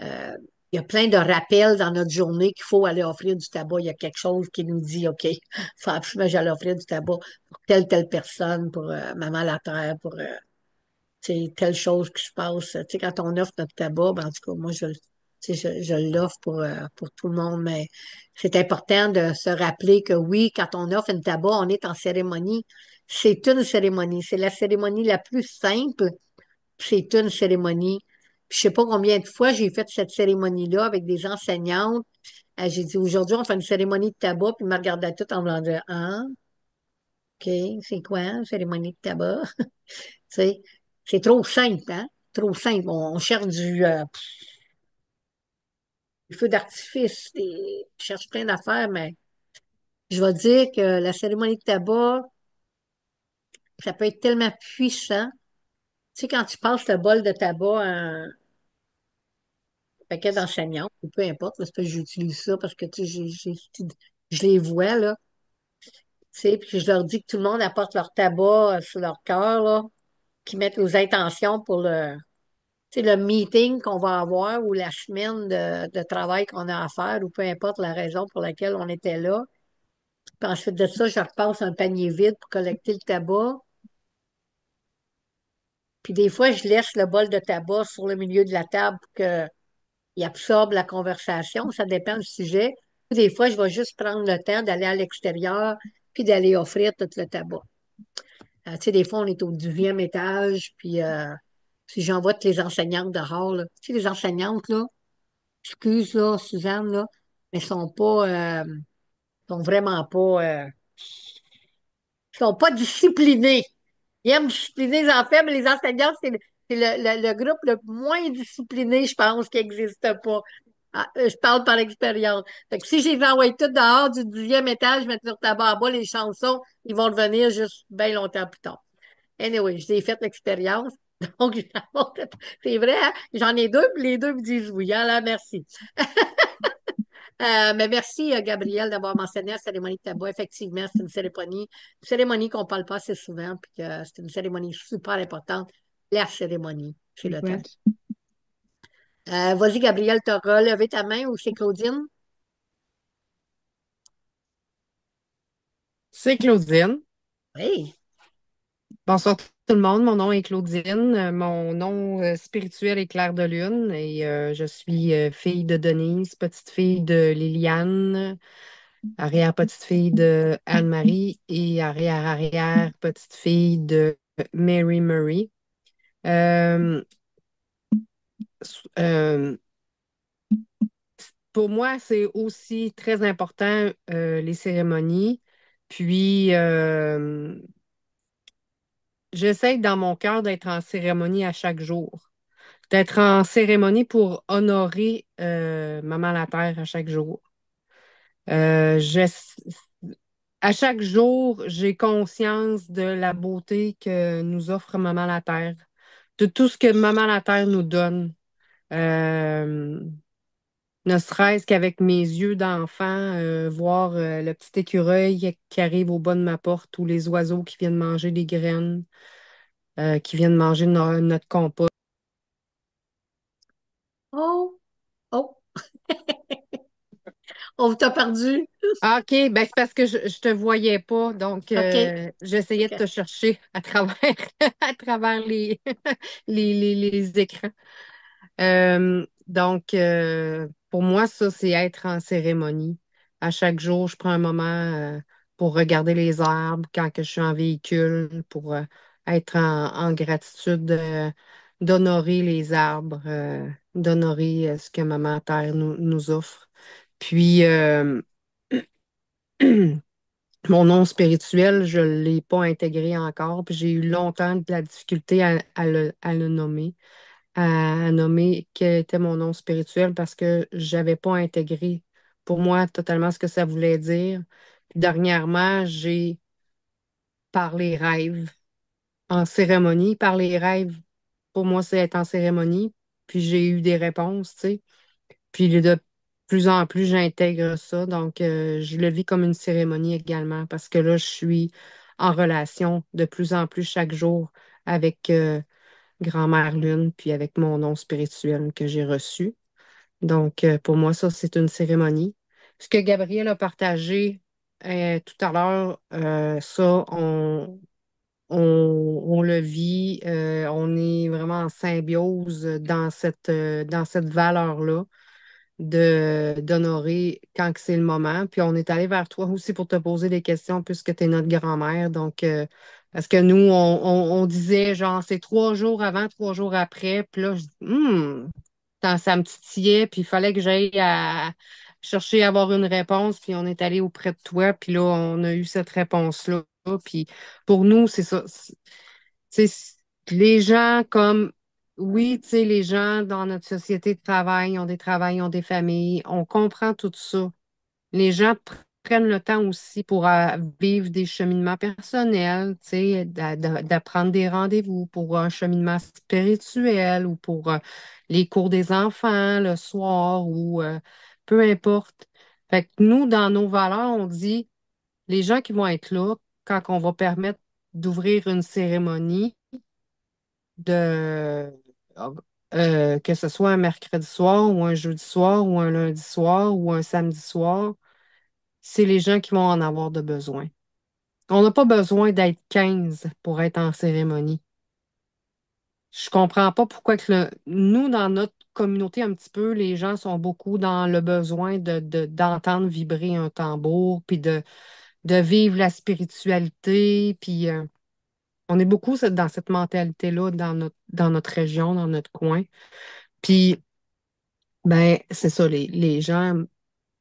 Euh, il y a plein de rappels dans notre journée qu'il faut aller offrir du tabac. Il y a quelque chose qui nous dit, OK, il faut absolument que j'aille offrir du tabac pour telle personne, pour maman la terre, pour tu sais, telle chose qui se passe. Tu sais, quand on offre notre tabac, ben, en tout cas, moi, tu sais, je l'offre pour tout le monde, mais c'est important de se rappeler que oui, quand on offre une tabac, on est en cérémonie. C'est une cérémonie. C'est la cérémonie la plus simple, c'est une cérémonie. Puis je sais pas combien de fois j'ai fait cette cérémonie-là avec des enseignantes. J'ai dit, aujourd'hui, on fait une cérémonie de tabac, puis ils me regardaient tout en me disant, ah, OK, c'est quoi, une cérémonie de tabac? Tu sais, c'est trop simple, hein? Trop simple. On cherche du feu d'artifice, on cherche plein d'affaires, mais je vais dire que la cérémonie de tabac, ça peut être tellement puissant. Tu sais, quand tu passes le bol de tabac à un paquet d'enseignants, ou peu importe, là, c'est parce que j'utilise ça parce que tu sais, je les vois, là, tu sais, puis je leur dis que tout le monde apporte leur tabac sur leur cœur, là. qui mettent nos intentions pour tu sais, le meeting qu'on va avoir ou la semaine de travail qu'on a à faire ou peu importe la raison pour laquelle on était là. Puis ensuite de ça, je repasse un panier vide pour collecter le tabac. Puis des fois, je laisse le bol de tabac sur le milieu de la table pour qu'il absorbe la conversation. Ça dépend du sujet. Puis des fois, je vais juste prendre le temps d'aller à l'extérieur puis d'aller offrir tout le tabac. Tu sais, des fois, on est au 10e étage, puis si j'envoie toutes les enseignantes dehors, là. Tu sais, les enseignantes, là, excuse, là, Suzanne, là, mais sont vraiment sont pas disciplinés. Ils aiment discipliner les enfants, mais les enseignants, c'est le groupe le moins discipliné, je pense, qui n'existe pas. Ah, je parle par expérience. Fait que si j'ai envoyé tout dehors du 10e étage, mettre leur tabac en bas, les chansons, ils vont revenir juste bien longtemps plus tard. Anyway, j'ai fait l'expérience. Donc, c'est vrai, hein? J'en ai deux, puis les deux me disent oui. Alors, merci. Mais merci, Gabriel, d'avoir mentionné la cérémonie de tabac. Effectivement, c'est une cérémonie qu'on ne parle pas assez souvent, puis que c'est une cérémonie super importante. La cérémonie, c'est le temps. Exact. Vas-y, Gabriel, tu as relevé ta main ou c'est Claudine? C'est Claudine. Oui. Bonsoir tout le monde. Mon nom est Claudine. Mon nom spirituel est Claire de Lune et je suis fille de Denise, petite fille de Liliane, arrière-petite fille de Anne-Marie et arrière-arrière petite fille de Mary Murray. Euh, euh, pour moi, c'est aussi très important les cérémonies. Puis, j'essaie dans mon cœur d'être en cérémonie à chaque jour, d'être en cérémonie pour honorer Maman la Terre à chaque jour. Euh, je- à chaque jour, j'ai conscience de la beauté que nous offre Maman la Terre, de tout ce que Maman la Terre nous donne. Euh, Ne serait-ce qu'avec mes yeux d'enfant, voir le petit écureuil qui arrive au bas de ma porte ou les oiseaux qui viennent manger des graines, qui viennent manger notre compost. Oh, oh, on t'a perdu. Ah, OK, ben c'est parce que je te voyais pas, donc OK. j'essayais de OK. te chercher à travers, à travers les écrans. Donc, pour moi, ça, c'est être en cérémonie. À chaque jour, je prends un moment pour regarder les arbres quand que je suis en véhicule, pour être en gratitude d'honorer les arbres, d'honorer ce que Maman Terre nous offre. Puis, mon nom spirituel, je ne l'ai pas intégré encore, puis j'ai eu longtemps de la difficulté à le nommer, à nommer quel était mon nom spirituel parce que je n'avais pas intégré pour moi totalement ce que ça voulait dire. Puis dernièrement, j'ai par les rêves en cérémonie. Par les rêves, pour moi, c'est être en cérémonie. Puis j'ai eu des réponses, tu sais. Puis de plus en plus, j'intègre ça. Donc, je le vis comme une cérémonie également parce que là, je suis en relation de plus en plus chaque jour avec Grand-Mère Lune, puis avec mon nom spirituel que j'ai reçu. Donc, pour moi, ça, c'est une cérémonie. Ce que Gabriel a partagé tout à l'heure, ça, on le vit, on est vraiment en symbiose dans cette valeur-là d'honorer quand que c'est le moment. Puis on est allé vers toi aussi pour te poser des questions puisque tu es notre grand-mère. Donc, parce que nous, on disait genre c'est 3 jours avant, 3 jours après. Puis là, je dis, ça me titillait, puis il fallait que j'aille à chercher à avoir une réponse. Puis on est allé auprès de toi, puis là, on a eu cette réponse-là. Puis pour nous, c'est ça. Tu sais, les gens comme, oui, tu sais, les gens dans notre société de travail ont des travails, ont des familles, on comprend tout ça. Les gens prennent le temps aussi pour vivre des cheminements personnels, tu sais, d'apprendre des rendez-vous pour un cheminement spirituel ou pour les cours des enfants le soir ou peu importe. Fait que nous, dans nos valeurs, on dit les gens qui vont être là quand on va permettre d'ouvrir une cérémonie, de que ce soit un mercredi soir ou un jeudi soir ou un lundi soir ou un samedi soir, c'est les gens qui vont en avoir de besoin. On n'a pas besoin d'être 15 pour être en cérémonie. Je comprends pas pourquoi nous, dans notre communauté, un petit peu, les gens sont beaucoup dans le besoin d'entendre vibrer un tambour, puis de vivre la spiritualité, puis on est beaucoup dans cette mentalité-là dans notre région, dans notre coin. Puis, ben, c'est ça, les gens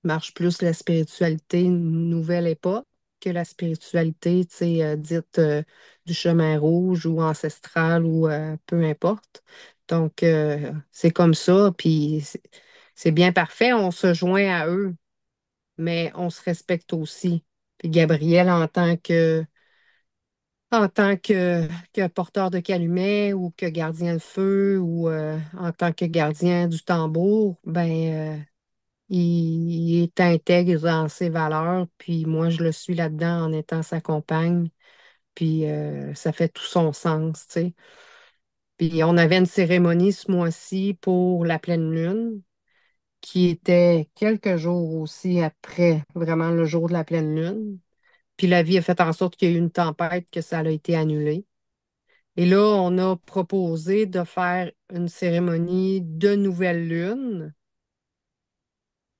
marchent plus la spiritualité nouvelle époque que la spiritualité, tu sais, dite du chemin rouge ou ancestrale ou peu importe. Donc, c'est comme ça, puis c'est bien parfait, on se joint à eux, mais on se respecte aussi. Puis Gabriel, que porteur de calumet ou que gardien de feu ou en tant que gardien du tambour, ben, il est intègre dans ses valeurs, puis moi, je le suis là-dedans en étant sa compagne, puis ça fait tout son sens, tu sais. Puis on avait une cérémonie ce mois-ci pour la pleine lune, qui était quelques jours aussi après vraiment le jour de la pleine lune. Puis la vie a fait en sorte qu'il y a eu une tempête, que ça a été annulé. Et là, on a proposé de faire une cérémonie de nouvelle lune,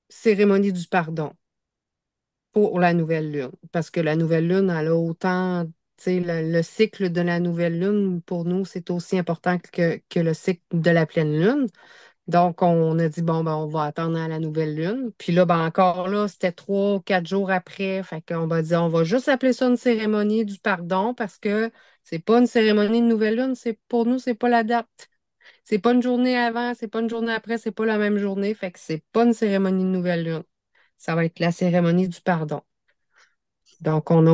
cérémonie du pardon pour la nouvelle lune. Parce que la nouvelle lune, elle a autant, tu sais, le cycle de la nouvelle lune, pour nous, c'est aussi important que le cycle de la pleine lune. Donc, on a dit, bon, ben, on va attendre à la nouvelle lune. Puis là, ben, encore là, c'était 3 ou 4 jours après. Fait qu'on va dire, on va juste appeler ça une cérémonie du pardon parce que c'est pas une cérémonie de nouvelle lune. Pour nous, c'est pas la date. C'est pas une journée avant, c'est pas une journée après, c'est pas la même journée. Fait que c'est pas une cérémonie de nouvelle lune. Ça va être la cérémonie du pardon. Donc, on a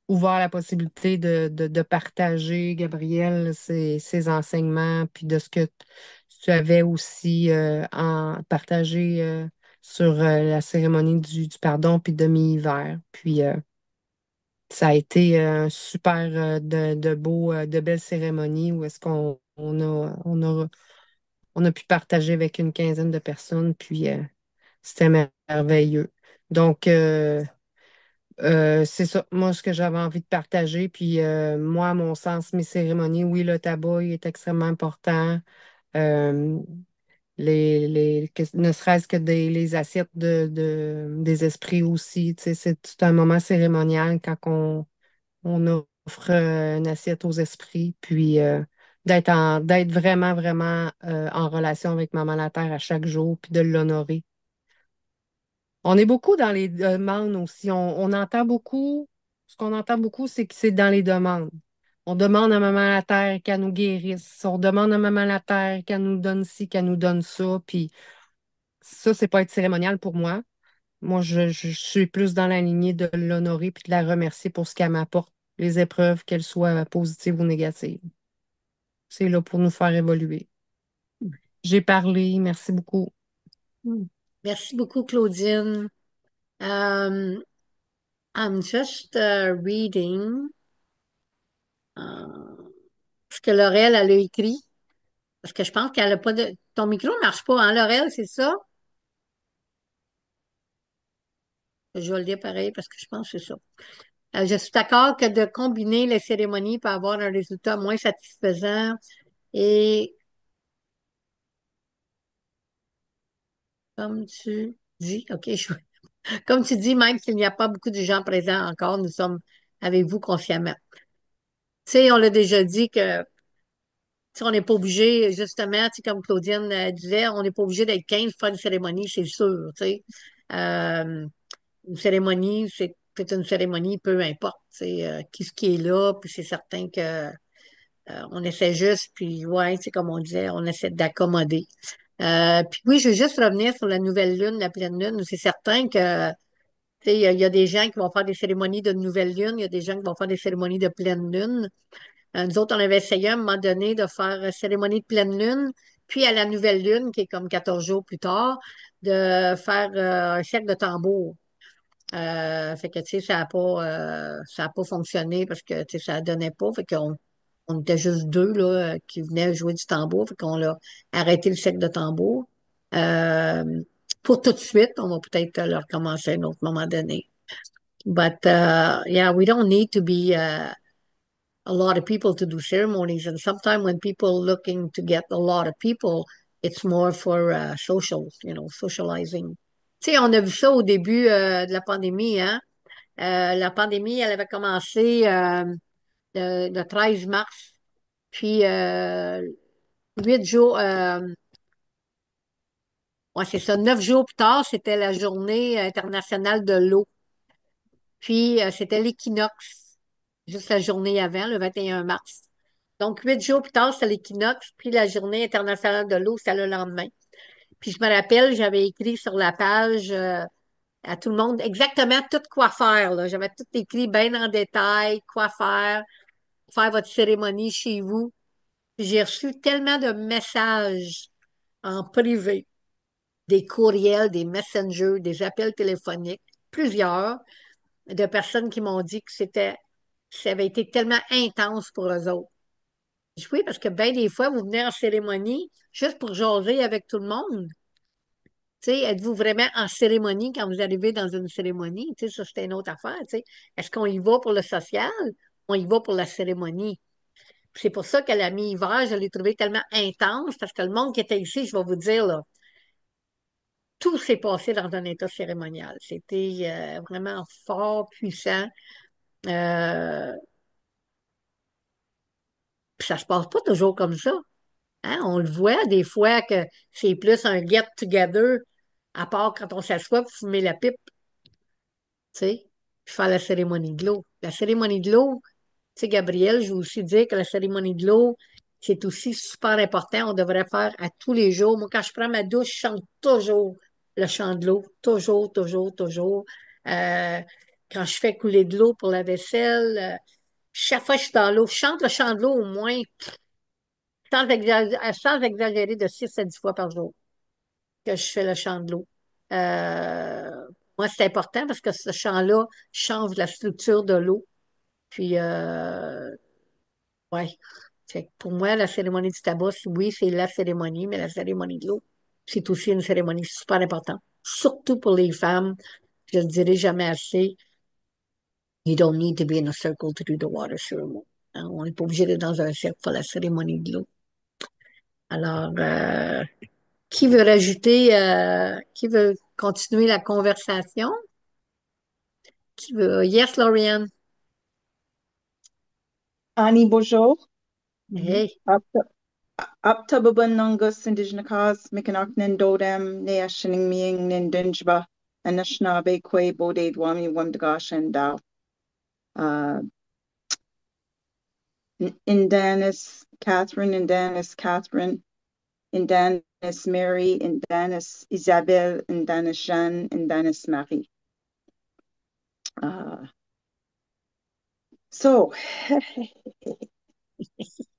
ouvert la possibilité de partager, Gabriel, ses enseignements, puis de ce que tu avais aussi partagé sur la cérémonie du pardon, puis de mi-hiver. Puis, ça a été un super de belles cérémonies où est-ce on a pu partager avec une quinzaine de personnes, puis c'était merveilleux. Donc, c'est ça, moi, ce que j'avais envie de partager. Puis, moi, à mon sens, mes cérémonies, oui, le tabac il est extrêmement important. Euh, ne serait-ce que les assiettes des esprits aussi. Tu sais, c'est un moment cérémonial quand on offre une assiette aux esprits. Puis, d'être vraiment, vraiment en relation avec Maman la Terre à chaque jour, puis de l'honorer. On est beaucoup dans les demandes aussi. On entend beaucoup, ce qu'on entend beaucoup, c'est que c'est dans les demandes. On demande à Maman la Terre qu'elle nous guérisse. On demande à Maman la Terre qu'elle nous donne ci, qu'elle nous donne ça. Puis ça, c'est pas être cérémonial pour moi. Moi, je suis plus dans la lignée de l'honorer puis de la remercier pour ce qu'elle m'apporte, les épreuves, qu'elles soient positives ou négatives. C'est là pour nous faire évoluer. J'ai parlé. Merci beaucoup. Merci beaucoup, Claudine. Um, I'm just reading ce que Laurel elle a écrit, parce que je pense qu'elle a pas de... Ton micro ne marche pas, hein, Laurel, c'est ça? Je vais le dire pareil parce que je pense que c'est ça. Je suis d'accord que de combiner les cérémonies peut avoir un résultat moins satisfaisant et, comme tu dis, OK, comme tu dis, même s'il n'y a pas beaucoup de gens présents encore, nous sommes avec vous consciemment. Tu sais, on l'a déjà dit que tu sais, on n'est pas obligé, justement, tu sais, comme Claudine disait, on n'est pas obligé d'être 15 pour faire une cérémonie, c'est sûr, tu sais. Euh, une cérémonie, c'est une cérémonie, peu importe, tu sais, qui ce qui est là, puis c'est certain que on essaie juste, puis ouais, c'est comme on disait, on essaie d'accommoder. Puis oui, je veux juste revenir sur la nouvelle lune, la pleine lune, où c'est certain que tu sais, il y a des gens qui vont faire des cérémonies de nouvelle lune, il y a des gens qui vont faire des cérémonies de pleine lune. Nous autres, on avait essayé à un moment donné de faire cérémonie de pleine lune, puis à la nouvelle lune, qui est comme 14 jours plus tard, de faire un cercle de tambour. Fait que, tu sais, ça a pas fonctionné parce que, tu sais, ça donnait pas. Fait qu'on On était juste deux là, qui venaient jouer du tambour, fait qu'on a arrêté le cercle de tambour. Euh, pour tout de suite, on va peut-être le recommencer à un autre moment donné. But yeah, we don't need to be a lot of people to do ceremonies. And sometimes when people looking to get a lot of people, it's more for social, socializing. Tu sais, on a vu ça au début de la pandémie, hein? La pandémie, elle avait commencé le 13 mars, puis 8 jours, ouais, c'est ça, 9 jours plus tard, c'était la journée internationale de l'eau. Puis c'était l'équinoxe, juste la journée avant, le 21 mars. Donc, 8 jours plus tard, c'était l'équinoxe, puis la journée internationale de l'eau, c'était le lendemain. Puis je me rappelle, j'avais écrit sur la page à tout le monde exactement tout quoi faire, là. J'avais tout écrit bien en détail, quoi faire votre cérémonie chez vous. Puis j'ai reçu tellement de messages en privé, des courriels, des messengers, des appels téléphoniques, plusieurs, de personnes qui m'ont dit que ça avait été tellement intense pour eux autres. Je dis oui, parce que bien des fois, vous venez en cérémonie juste pour jaser avec tout le monde. Tu sais, êtes-vous vraiment en cérémonie quand vous arrivez dans une cérémonie? Tu sais, ça, c'est une autre affaire. Tu sais. Est-ce qu'on y va pour le social? On y va pour la cérémonie. Puis c'est pour ça que la mi-hiver, je l'ai trouvé tellement intense parce que le monde qui était ici, je vais vous dire, là, tout s'est passé dans un état cérémonial. C'était vraiment fort, puissant. Euh, Puis ça se passe pas toujours comme ça. Hein? On le voit des fois que c'est plus un get-together, à part quand on s'assoit pour fumer la pipe, tu sais, puis faire la cérémonie de l'eau. La cérémonie de l'eau, tu sais, Gabriel, je veux aussi dire que la cérémonie de l'eau, c'est aussi super important. On devrait faire à tous les jours. Moi, quand je prends ma douche, je chante toujours le chant de l'eau. Toujours, toujours, toujours. Euh, Quand je fais couler de l'eau pour la vaisselle, chaque fois que je suis dans l'eau, je chante le chant de l'eau au moins sans exagérer de 6 à 10 fois par jour que je fais le chant de l'eau. Euh, Moi, c'est important parce que ce chant-là change la structure de l'eau. Puis, ouais. Fait que pour moi, la cérémonie du tabac, oui, c'est la cérémonie, mais la cérémonie de l'eau, c'est aussi une cérémonie super importante. Surtout pour les femmes, je ne le dirai jamais assez. You don't need to be in a circle to do the water ceremony. Hein, on n'est pas obligé d'être dans un cercle pour la cérémonie de l'eau. Alors, qui veut continuer la conversation? Qui veut? Yes, Lauriane. Ani bonjour. Hey, Aptababan Nungus Indigenous Mikanaknin Dodem Nea Shining Ming Nindinjba Anashnabe Kwe Bode Dwami Wamdagash and Dao. Indanis Catherine, Indanis Mary, Indanis Isabel, Indanis Jeanne, Indanis Marie. So,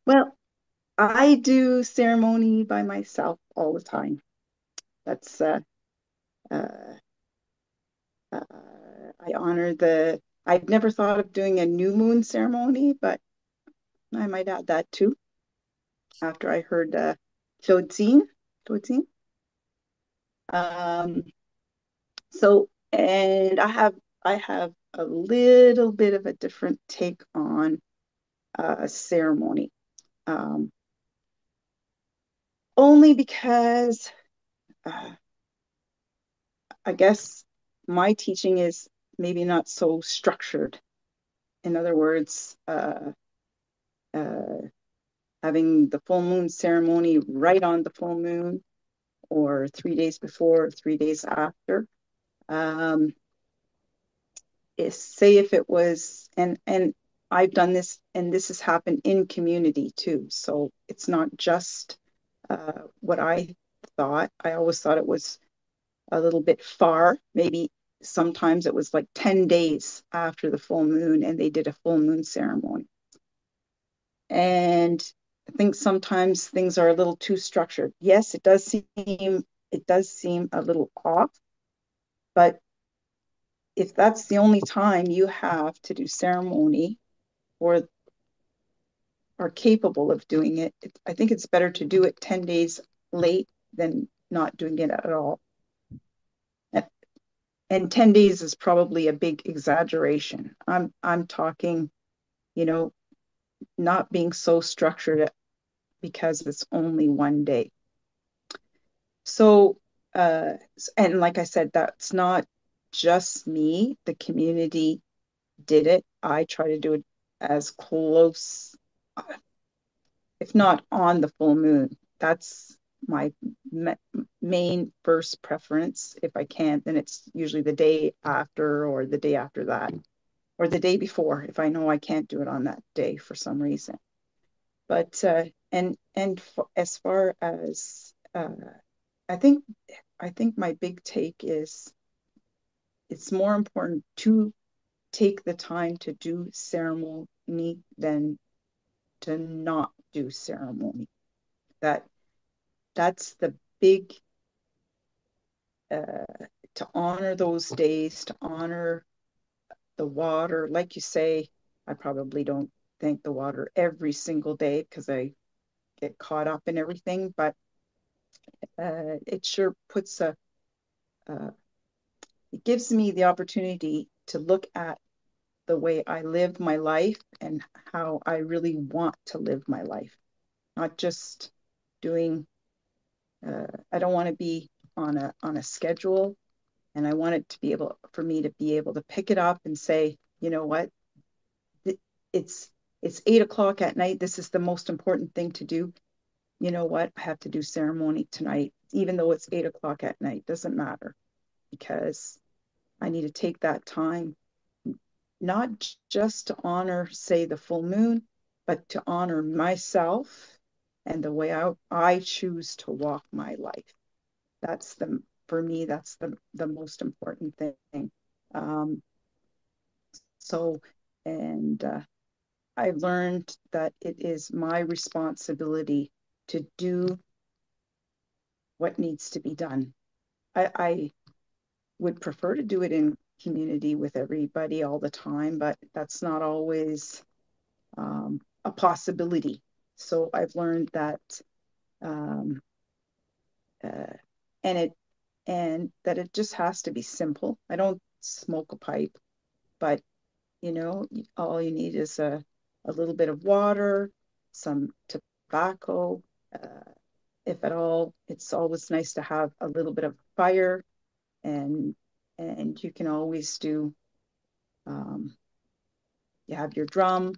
well, I do ceremony by myself all the time. That's I honor I've never thought of doing a new moon ceremony, but I might add that too after I heard Claudine. Um, and I have a little bit of a different take on ceremony. Only because I guess my teaching is maybe not so structured. In other words, having the full moon ceremony right on the full moon, or 3 days before, 3 days after. Say if it was, and I've done this, and this has happened in community too. So it's not just what I thought. I always thought it was a little bit far. Maybe sometimes it was like 10 days after the full moon and they did a full moon ceremony. And I think sometimes things are a little too structured. Yes, it does seem a little off, but if that's the only time you have to do ceremony for are capable of doing it, I think it's better to do it 10 days late than not doing it at all. And 10 days is probably a big exaggeration. I'm talking, you know, not being so structured because it's only one day. So, and like I said, that's not just me. The community did it. I try to do it as close, if not on the full moon. That's my main first preference. If I can't, then it's usually the day after or the day after that, or the day before if I know I can't do it on that day for some reason. But as far as I think my big take is it's more important to take the time to do ceremony than to not do ceremony. That's the big to honor those days, to honor the water. Like you say, I probably don't thank the water every single day because I get caught up in everything, but it sure puts it gives me the opportunity to look at the way I live my life and how I really want to live my life, not just doing. I don't want to be on a schedule, and I want it to be able for me to be able to pick it up and say, you know what, it's 8 o'clock at night. This is the most important thing to do. You know what? I have to do ceremony tonight, even though it's 8 o'clock at night. Doesn't matter because I need to take that time, not just to honor, say, the full moon, but to honor myself and the way I choose to walk my life. For me, that's the most important thing. Um, so, and I've learned that it is my responsibility to do what needs to be done. I would prefer to do it in community with everybody all the time, but that's not always a possibility. So I've learned that, um, uh, and that it just has to be simple. I don't smoke a pipe, but you know, all you need is a little bit of water, some tobacco. If at all, it's always nice to have a little bit of fire, and you can always do. You have your drum,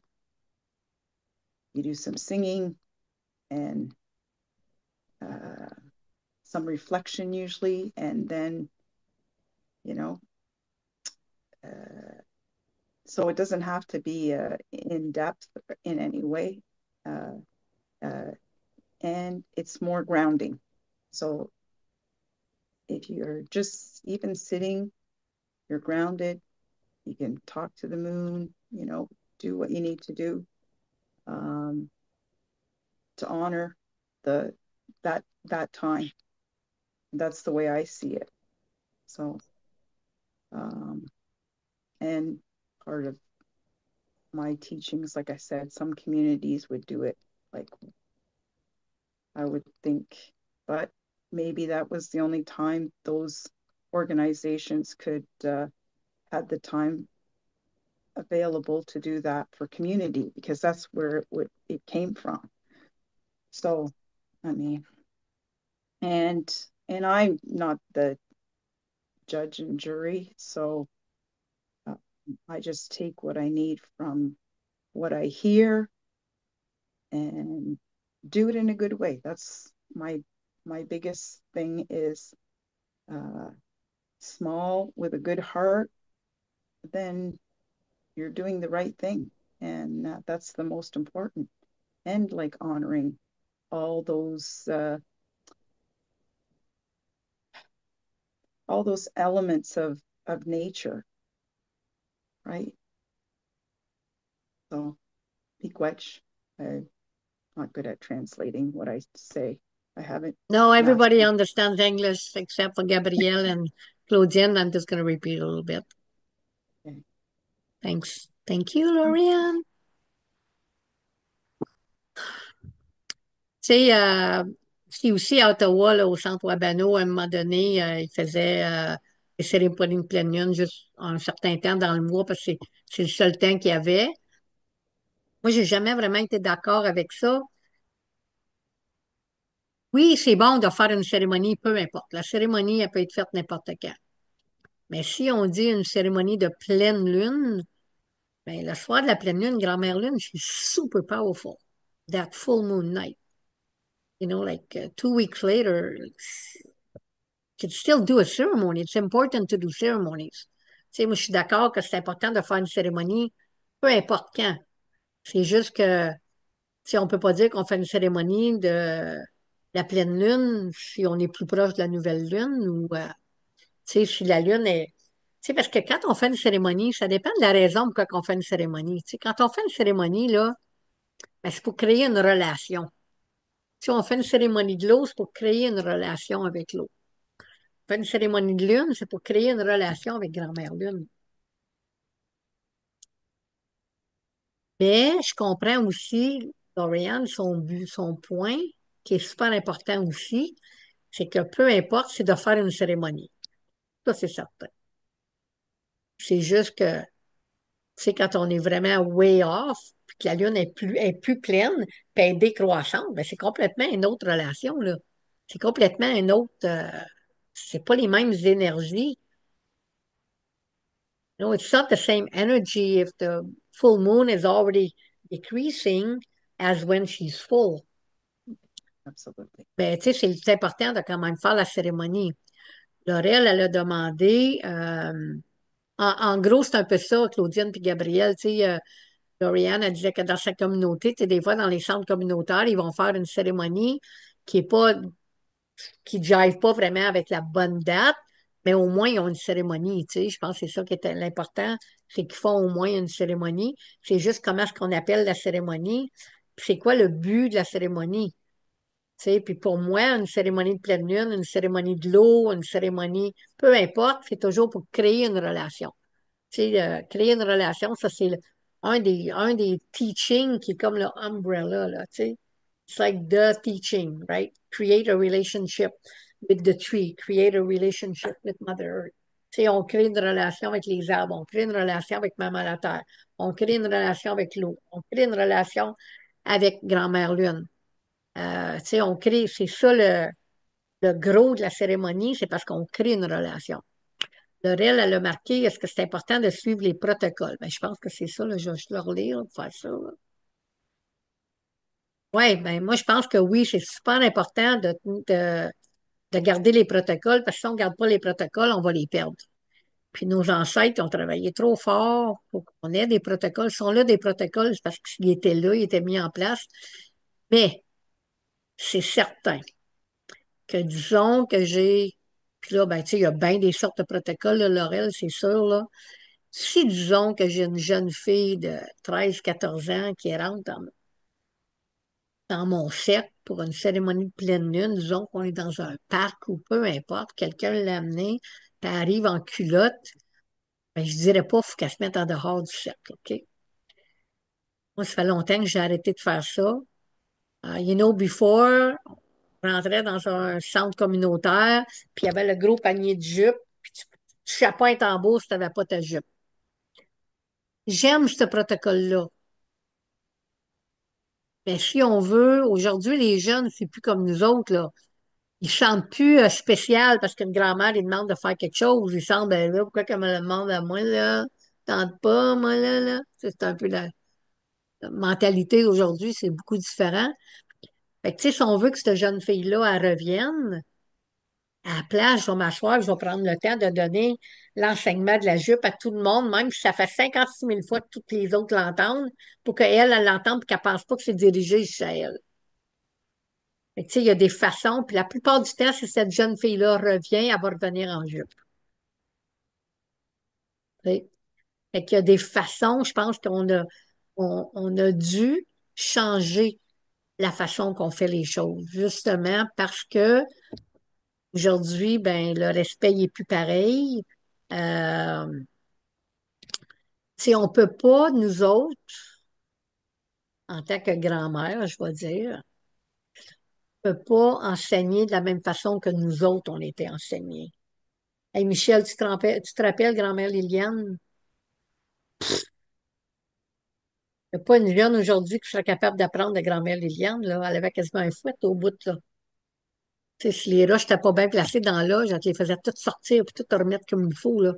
you do some singing, and some reflection usually, and then you know. So it doesn't have to be in depth in any way, uh, uh, and it's more grounding. So if you're just even sitting, you're grounded. You can talk to the moon, you know, do what you need to do um, to honor the that time. That's the way I see it. So, um, and part of my teachings, like I said, some communities would do it like I would think, but maybe that was the only time those organizations could had the time available to do that for community because that's where it came from. So, I mean, and I'm not the judge and jury, so uh, I just take what I need from what I hear and do it in a good way. That's my biggest thing is uh, small with a good heart, then you're doing the right thing, and that's the most important. And like honoring all those elements of nature, right? So, miigwech. I'm not good at translating what I say. I haven't No, everybody mastered. understands English except for Gabrielle and Claudine. I'm just going to repeat a little bit. Okay. Thanks. Thank you, Lorianne. sais, c'est aussi à Ottawa, là, au centre Wabano, à un moment donné, ils faisaient des cérémonies de pleine lune juste un certain temps dans le mois parce que c'est le seul temps qu'il y avait. Moi, j'ai jamais vraiment été d'accord avec ça. Oui, c'est bon de faire une cérémonie, peu importe. La cérémonie, elle peut être faite n'importe quand. Mais si on dit une cérémonie de pleine lune, ben, le soir de la pleine lune, grand-mère lune, she's super powerful. That full moon night. You know, like 2 weeks later, you can still do a ceremony. It's important to do ceremonies. Tu sais, moi, je suis d'accord que c'est important de faire une cérémonie, peu importe quand. C'est juste que, si on peut pas dire qu'on fait une cérémonie de la pleine lune si on est plus proche de la nouvelle lune ou, tu sais, si la lune est... Tu sais, parce que quand on fait une cérémonie, ça dépend de la raison pourquoi on fait une cérémonie. Tu sais, quand on fait une cérémonie, là, ben, c'est pour créer une relation. Si on fait une cérémonie de l'eau, c'est pour créer une relation avec l'eau. On fait une cérémonie de lune, c'est pour créer une relation avec grand-mère lune. Mais je comprends aussi, Lauriane, son point, qui est super important aussi, c'est que peu importe, c'est de faire une cérémonie. Ça, c'est certain. C'est juste que, tu sais, quand on est vraiment way off, puis que la lune est plus pleine, puis elle est décroissante, ben c'est complètement une autre relation, là. C'est complètement une autre, c'est pas les mêmes énergies. No, it's not the same energy if the full moon is already decreasing as when she's full. Absolutely. Ben, tu sais, c'est important de quand même faire la cérémonie. Laurel, elle a demandé, en gros, c'est un peu ça, Claudienne puis Gabrielle, tu sais, Lauriane, elle disait que dans sa communauté, tu sais, des fois, dans les centres communautaires, ils vont faire une cérémonie qui est pas qui ne jive pas vraiment avec la bonne date, mais au moins ils ont une cérémonie, tu sais. Je pense que c'est ça qui est l'important, c'est qu'ils font au moins une cérémonie. C'est juste comment est-ce qu'on appelle la cérémonie, puis c'est quoi le but de la cérémonie. Tu sais, puis pour moi, une cérémonie de pleine lune, une cérémonie de l'eau, une cérémonie, peu importe, c'est toujours pour créer une relation. Tu sais, créer une relation, ça, c'est un des teachings qui est comme le umbrella, là, tu sais. It's like the teaching, right? Create a relationship with the tree, create a relationship with Mother Earth. Tu sais, on crée une relation avec les arbres, on crée une relation avec Maman la Terre, on crée une relation avec l'eau, on crée une relation avec Grand-Mère Lune. Tu sais, on crée, c'est ça le gros de la cérémonie, c'est parce qu'on crée une relation. Laurel, elle a marqué, est-ce que c'est important de suivre les protocoles? Ben, je pense que c'est ça, là, je vais juste le relire, là, pour faire ça. Oui, ben, moi, je pense que oui, c'est super important de garder les protocoles, parce que si on ne garde pas les protocoles, on va les perdre. Puis nos ancêtres ont travaillé trop fort pour qu'on ait des protocoles. Ils sont là des protocoles, c'est parce qu'ils étaient là, ils étaient mis en place. Mais c'est certain que disons que j'ai, puis là, ben, tu sais, il y a bien des sortes de protocoles, là, Laurel, c'est sûr, là. Si disons que j'ai une jeune fille de 13 14 ans qui rentre dans mon cercle pour une cérémonie de pleine lune, disons qu'on est dans un parc ou peu importe, quelqu'un l'a amenée, puis elle arrive en culotte, ben, je dirais pas, faut qu'elle se mette en dehors du cercle, OK? Moi, ça fait longtemps que j'ai arrêté de faire ça. Before, on rentrait dans un centre communautaire, puis il y avait le gros panier de jupes, puis tu touchais pas un tambour si tu n'avais pas ta jupe. J'aime ce protocole-là. Mais si on veut, aujourd'hui, les jeunes, c'est plus comme nous autres, là. Ils chantent plus spécial parce qu'une grand-mère, ils demande de faire quelque chose. Ils sentent, ben là, pourquoi qu'elle me le demande à moi, là? Tente pas, moi, là. C'est un peu la mentalité d'aujourd'hui, c'est beaucoup différent. Fait que, tu sais, si on veut que cette jeune fille-là, elle revienne, à la place, je vais m'asseoir, je vais prendre le temps de donner l'enseignement de la jupe à tout le monde, même si ça fait 56 000 fois que toutes les autres l'entendent, pour qu'elle, elle l'entende et qu'elle pense pas que c'est dirigé juste à elle. Fait que, tu sais, il y a des façons, puis la plupart du temps, si cette jeune fille-là revient, elle va revenir en jupe. Tu sais. Fait qu'il y a des façons, je pense qu'on a dû changer la façon qu'on fait les choses, justement parce que aujourd'hui, ben, le respect n'est plus pareil. Euh, Si on peut pas, nous autres, en tant que grand-mère, je vais dire, peut pas enseigner de la même façon que nous autres, on était enseignés. Hey, Michel, tu te rappelles, grand-mère Liliane? Il n'y a pas une jeune aujourd'hui qui serait capable d'apprendre de grand-mère Liliane, là. Elle avait quasiment un fouet au bout, là. Tu sais, si les roches n'étaient pas bien placées dans l'âge, elle te les faisait toutes sortir puis toutes remettre comme il faut, là.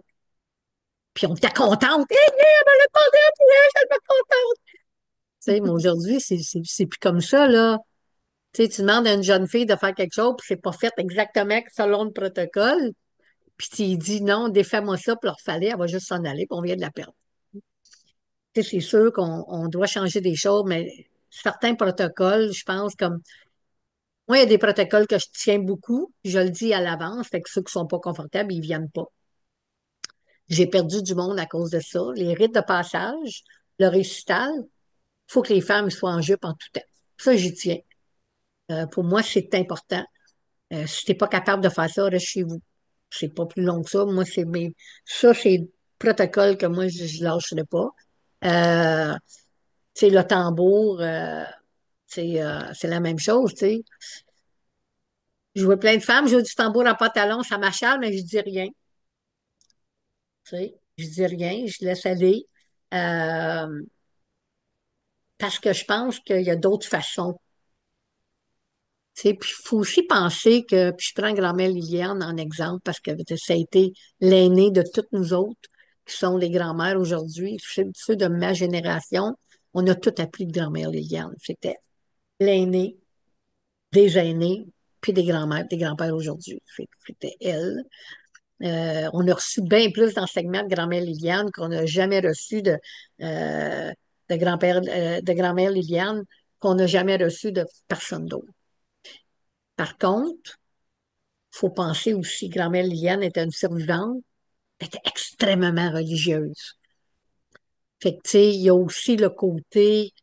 Puis on était contente. Hé, hé, elle me l'a demandé, puis elle était contente. Tu sais, mais aujourd'hui, c'est plus comme ça, là. Tu sais, tu demandes à une jeune fille de faire quelque chose, puis c'est pas fait exactement selon le protocole. Puis tu lui dis non, défais-moi ça, puis leur fallait, elle va juste s'en aller, puis on vient de la perdre. Tu sais, c'est sûr qu'on doit changer des choses, mais certains protocoles, je pense, comme moi, il y a des protocoles que je tiens beaucoup, puis je le dis à l'avance, fait que ceux qui sont pas confortables, ils viennent pas. J'ai perdu du monde à cause de ça. Les rites de passage, le récital, faut que les femmes soient en jupe en tout temps. Ça, j'y tiens. Pour moi, c'est important. Si t'es pas capable de faire ça, reste chez vous. C'est pas plus long que ça. Moi, ça, c'est le protocole que moi, je lâcherai pas. Euh, tu sais, le tambour, c'est la même chose, tu sais. Je vois plein de femmes jouer du tambour en pantalon, ça m'achale, mais je dis rien. Tu sais, je dis rien, je laisse aller. Euh, parce que je pense qu'il y a d'autres façons. Tu sais, puis il faut aussi penser que, puis je prends grand-mère Liliane en exemple parce que ça a été l'aînée de toutes nous autres qui sont les grand-mères aujourd'hui, ceux de ma génération. On a tout appris de grand-mère Liliane. C'était l'aînée des aînés, puis des grand-mères, des grands-pères aujourd'hui. C'était elle. On a reçu bien plus d'enseignements de grand-mère Liliane qu'on n'a jamais reçu de grand-père, de grand-mère Liliane qu'on n'a jamais reçu de personne d'autre. Par contre, faut penser aussi, grand-mère Liliane était une survivante, elle était extrêmement religieuse. Fait que, tu sais, il y a aussi le côté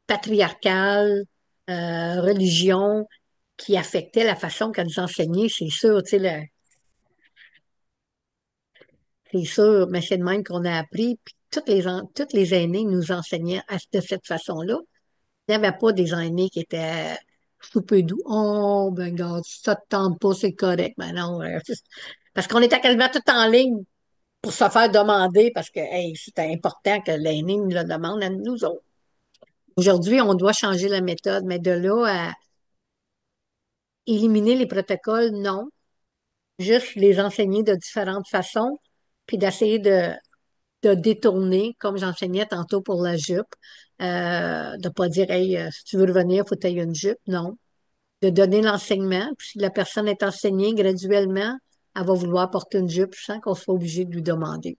patriarcal, religion, qui affectait la façon qu'elle nous enseignait, c'est sûr, tu sais, c'est sûr, mais c'est de même qu'on a appris, puis toutes les aînés nous enseignaient de cette façon-là. Il n'y avait pas des aînés qui étaient soupés doux. Oh, ben, regarde, si ça te tente pas, c'est correct. Ben non, parce qu'on était quasiment tout en ligne pour se faire demander parce que, hey, c'était important que l'aîné nous le demande à nous autres. Aujourd'hui, on doit changer la méthode, mais de là à éliminer les protocoles, non. Juste les enseigner de différentes façons, puis d'essayer de détourner, comme j'enseignais tantôt pour la jupe, de pas dire, hey, si tu veux revenir, faut que tu aies une jupe. Non. De donner l'enseignement, puis si la personne est enseignée graduellement, elle va vouloir porter une jupe sans qu'on soit obligé de lui demander.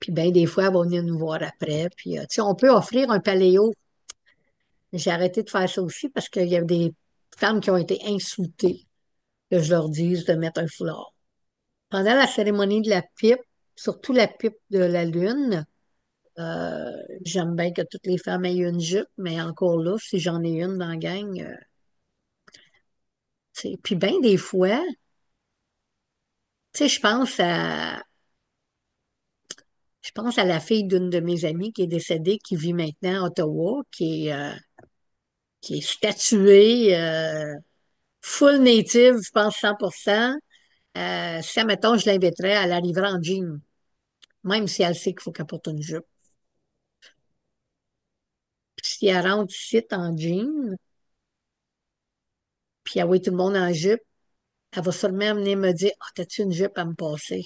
Puis bien, des fois, elle va venir nous voir après. Puis, tu sais, on peut offrir un paléo. J'ai arrêté de faire ça aussi parce qu'il y a des femmes qui ont été insultées que je leur dise de mettre un foulard. Pendant la cérémonie de la pipe, surtout la pipe de la lune, j'aime bien que toutes les femmes aient une jupe, mais encore là, si j'en ai une dans la gang, puis bien des fois, tu sais, je pense à la fille d'une de mes amies qui est décédée, qui vit maintenant à Ottawa, qui est statuée, full native, je pense 100%. Si, admettons, je l'inviterais, elle arriverait en jean, même si elle sait qu'il faut qu'elle porte une jupe. Puis si elle rentre ici en jean, puis elle voit tout le monde en jupe, elle va seulement venir me dire, ah, t'as-tu une jupe à me passer?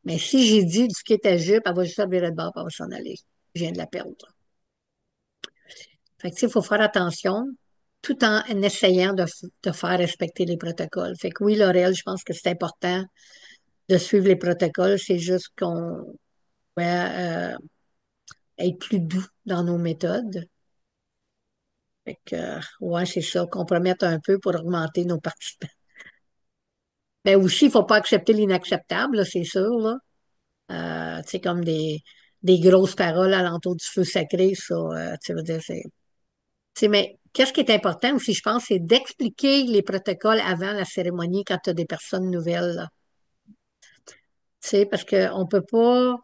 Mais si j'ai dit du quitter ta jupe, elle va juste se virer de bord, puis elle va s'en aller. Je viens de la perdre. Fait que, tu sais, il faut faire attention tout en essayant de faire respecter les protocoles. Fait que oui, Laurel, je pense que c'est important de suivre les protocoles. C'est juste qu'on ouais, être plus doux dans nos méthodes. Fait que, ouais, c'est ça, compromettre un peu pour augmenter nos participants. Mais aussi, il ne faut pas accepter l'inacceptable, là, c'est sûr, là. Tu sais, comme des grosses paroles alentour du feu sacré, ça, tu veux dire, c'est. Tu sais, mais qu'est-ce qui est important aussi, je pense, c'est d'expliquer les protocoles avant la cérémonie quand tu as des personnes nouvelles, là. Tu sais, parce qu'on ne peut pas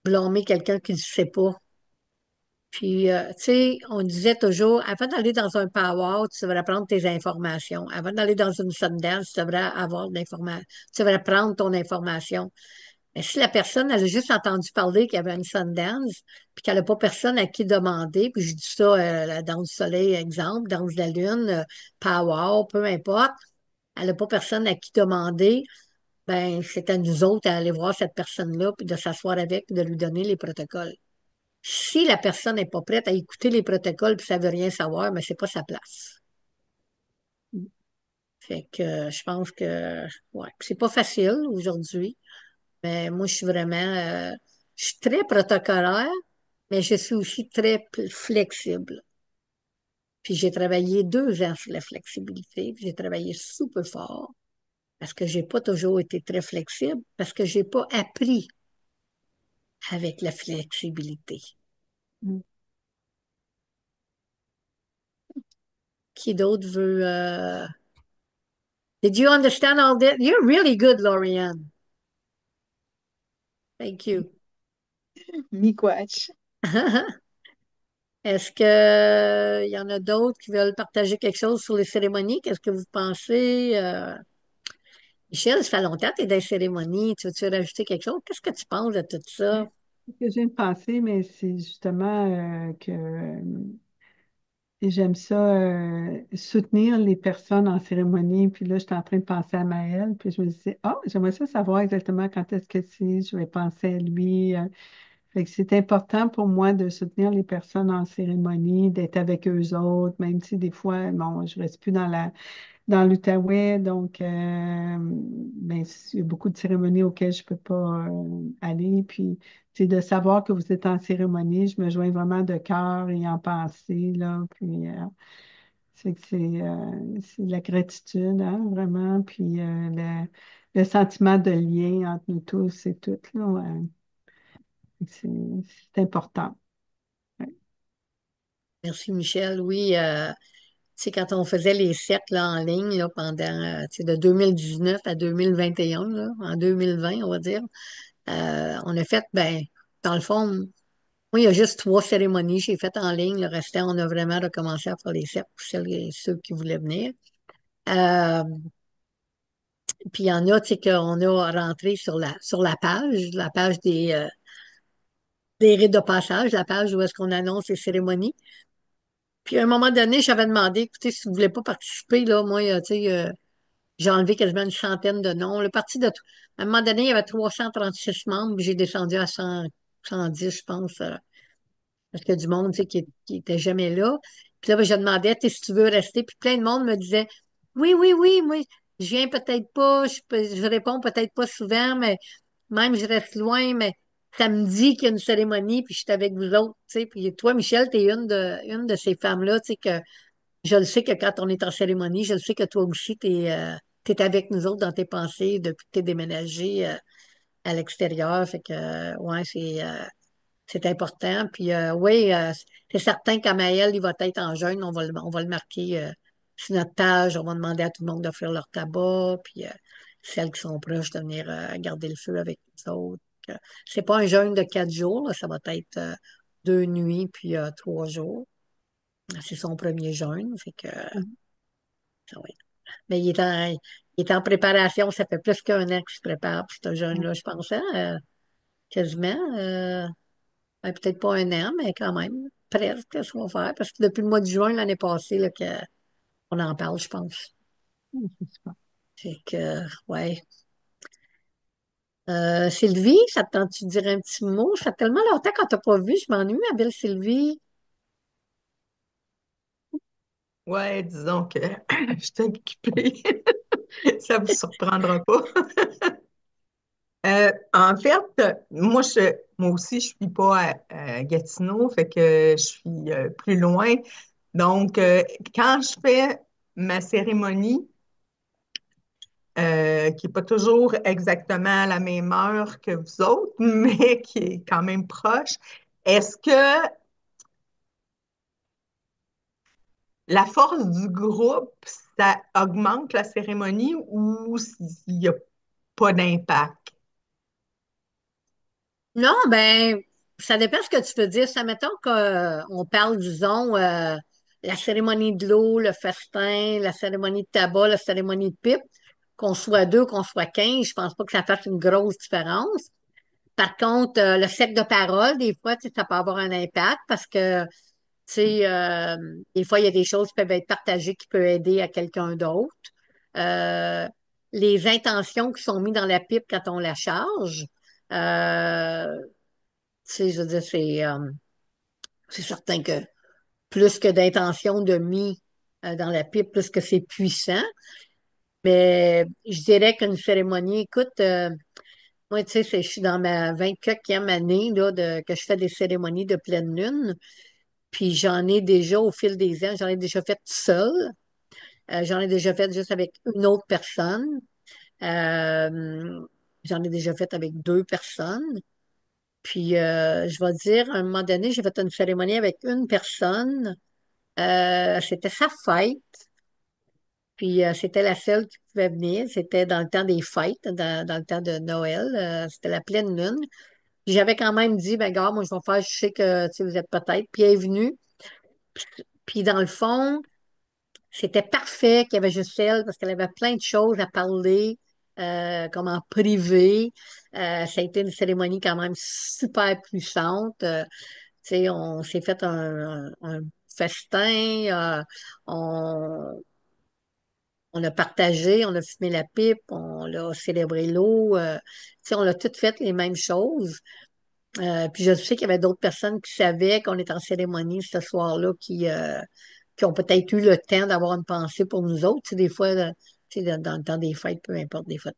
blâmer quelqu'un qui ne sait pas. Puis, tu sais, on disait toujours, avant d'aller dans un powwow, tu devrais prendre tes informations. Avant d'aller dans une Sundance, tu devrais avoir de l'information. Tu devrais prendre ton information. Mais si la personne, elle a juste entendu parler qu'il y avait une Sundance, puis qu'elle n'a pas personne à qui demander, puis je dis ça, la danse du soleil, exemple, danse de la lune, powwow, peu importe, elle n'a pas personne à qui demander, ben, c'est à nous autres à aller voir cette personne-là, puis de s'asseoir avec, puis de lui donner les protocoles. Si la personne n'est pas prête à écouter les protocoles puis ça veut rien savoir, mais c'est pas sa place. Fait que je pense que ouais, c'est pas facile aujourd'hui, mais moi je suis vraiment je suis très protocolaire, mais je suis aussi très flexible. Puis j'ai travaillé 2 ans sur la flexibilité, puis j'ai travaillé super fort parce que j'ai pas toujours été très flexible, parce que j'ai pas appris avec la flexibilité. Mm. Qui d'autre veut Did you understand all this? You're really good, Lorianne. Thank you. Miigwech. Est-ce que il y en a d'autres qui veulent partager quelque chose sur les cérémonies? Qu'est-ce que vous pensez? Michel, ça fait longtemps que tu es dans les cérémonies. Tu veux-tu rajouter quelque chose? Qu'est-ce que tu penses de tout ça? Ce que j'ai pensé, mais c'est justement que j'aime ça, soutenir les personnes en cérémonie. Puis là, j'étais en train de penser à Maël, puis je me disais, oh, j'aimerais ça savoir exactement quand est-ce que c'est. Je vais penser à lui. Fait que c'est important pour moi de soutenir les personnes en cérémonie, d'être avec eux autres, même si des fois, bon, je reste plus dans l'Outaouais, donc ben, il y a beaucoup de cérémonies auxquelles je peux pas aller. Puis, c'est de savoir que vous êtes en cérémonie, je me joins vraiment de cœur et en pensée, là. Puis, c'est que c'est de la gratitude, hein, vraiment. Puis, le sentiment de lien entre nous tous et toutes, là. Ouais. C'est c'est important. Ouais. Merci, Michel. Oui, tu sais, quand on faisait les cercles là, en ligne là, pendant, tu sais, de 2019 à 2021, là, en 2020, on va dire, on a fait, ben, dans le fond, moi, il y a juste 3 cérémonies que j'ai faites en ligne. Le restant, on a vraiment recommencé à faire les cercles pour celles et ceux qui voulaient venir. Euh, Puis il y en a, tu sais, qu'on a rentré sur la page des rites de passage, la page où est-ce qu'on annonce les cérémonies. Puis à un moment donné, j'avais demandé, écoutez, si vous voulez pas participer, là, moi, tu sais, j'ai enlevé quasiment une centaine de noms. Le parti de, à un moment donné, il y avait 336 membres, puis j'ai descendu à 110, je pense. Parce qu'il y a du monde, tu sais, qui était jamais là. Puis là, ben, je demandais, tu sais, si tu veux rester. Puis plein de monde me disait, oui, oui, oui, moi, je viens peut-être pas, je réponds peut-être pas souvent, mais même je reste loin, mais ça me dit qu'il y a une cérémonie, puis je suis avec vous autres, tu sais. Puis toi, Michel, tu es une de ces femmes-là, tu sais, que je le sais que quand on est en cérémonie, je le sais que toi aussi, tu es, avec nous autres dans tes pensées depuis que tu es déménagé à l'extérieur. Fait que, ouais, c'est important. Puis oui, c'est certain qu'Amaël, il va être en jeûne. On va le marquer sur notre page. On va demander à tout le monde d'offrir leur tabac. Puis celles qui sont proches de venir garder le feu avec nous autres. C'est pas un jeûne de 4 jours, là. Ça va être 2 nuits puis 3 jours. C'est son premier jeûne. Fait que, oui. Mais il est en préparation. Ça fait plus qu'un an qu'il se prépare pour ce jeûne-là, je pense, hein, quasiment. Ben, peut-être pas un an, mais quand même, presque, ce qu'on va faire. Parce que depuis le mois de juin l'année passée, là, on en parle, je pense. C'est super. Fait que, ouais. Sylvie, ça te tente-tu de dire un petit mot? Ça fait tellement longtemps qu'on t'a pas vu, je m'ennuie, ma belle Sylvie. Ouais, disons que je suis occupée. Ça vous surprendra pas. En fait, moi aussi, je suis pas à Gatineau, fait que je suis plus loin. Donc, quand je fais ma cérémonie, qui n'est pas toujours exactement à la même heure que vous autres, mais qui est quand même proche, est-ce que la force du groupe, ça augmente la cérémonie ou s'il n'y a pas d'impact? Non, ben, Ça dépend ce que tu veux dire. Ça, mettons qu'on parle, disons, la cérémonie de l'eau, le festin, la cérémonie de tabac, la cérémonie de pipe, qu'on soit deux, qu'on soit 15, je pense pas que ça fasse une grosse différence. Par contre, le cercle de parole, des fois, tu sais, ça peut avoir un impact parce que, tu sais, des fois, il y a des choses qui peuvent être partagées qui peuvent aider à quelqu'un d'autre. Euh, les intentions qui sont mises dans la pipe quand on la charge, tu sais, je veux dire, c'est certain que plus que d'intentions de mis dans la pipe, plus que c'est puissant. Mais je dirais qu'une cérémonie, écoute, moi, tu sais, je suis dans ma 24e année là, que je fais des cérémonies de pleine lune. Puis j'en ai déjà, au fil des ans, j'en ai déjà fait seule. J'en ai déjà fait juste avec une autre personne. Euh, J'en ai déjà fait avec deux personnes. Puis je vais dire, à un moment donné, j'ai fait une cérémonie avec une personne. C'était sa fête. Puis c'était la seule qui pouvait venir. C'était dans le temps des fêtes, dans le temps de Noël. C'était la pleine lune. Puis j'avais quand même dit, ben gars, moi je vais faire, je sais que tu sais, vous êtes peut-être. Puis elle est venue. Puis dans le fond, c'était parfait qu'il y avait juste elle parce qu'elle avait plein de choses à parler, comme en privé. Ça a été une cérémonie quand même super puissante. Tu sais, on s'est fait un festin, on a partagé, on a fumé la pipe, on a célébré l'eau. Tu sais, on a toutes fait les mêmes choses. Puis je sais qu'il y avait d'autres personnes qui savaient qu'on était en cérémonie ce soir-là qui ont peut-être eu le temps d'avoir une pensée pour nous autres. Tu sais, des fois, tu sais, dans le temps des fêtes, peu importe, des fois,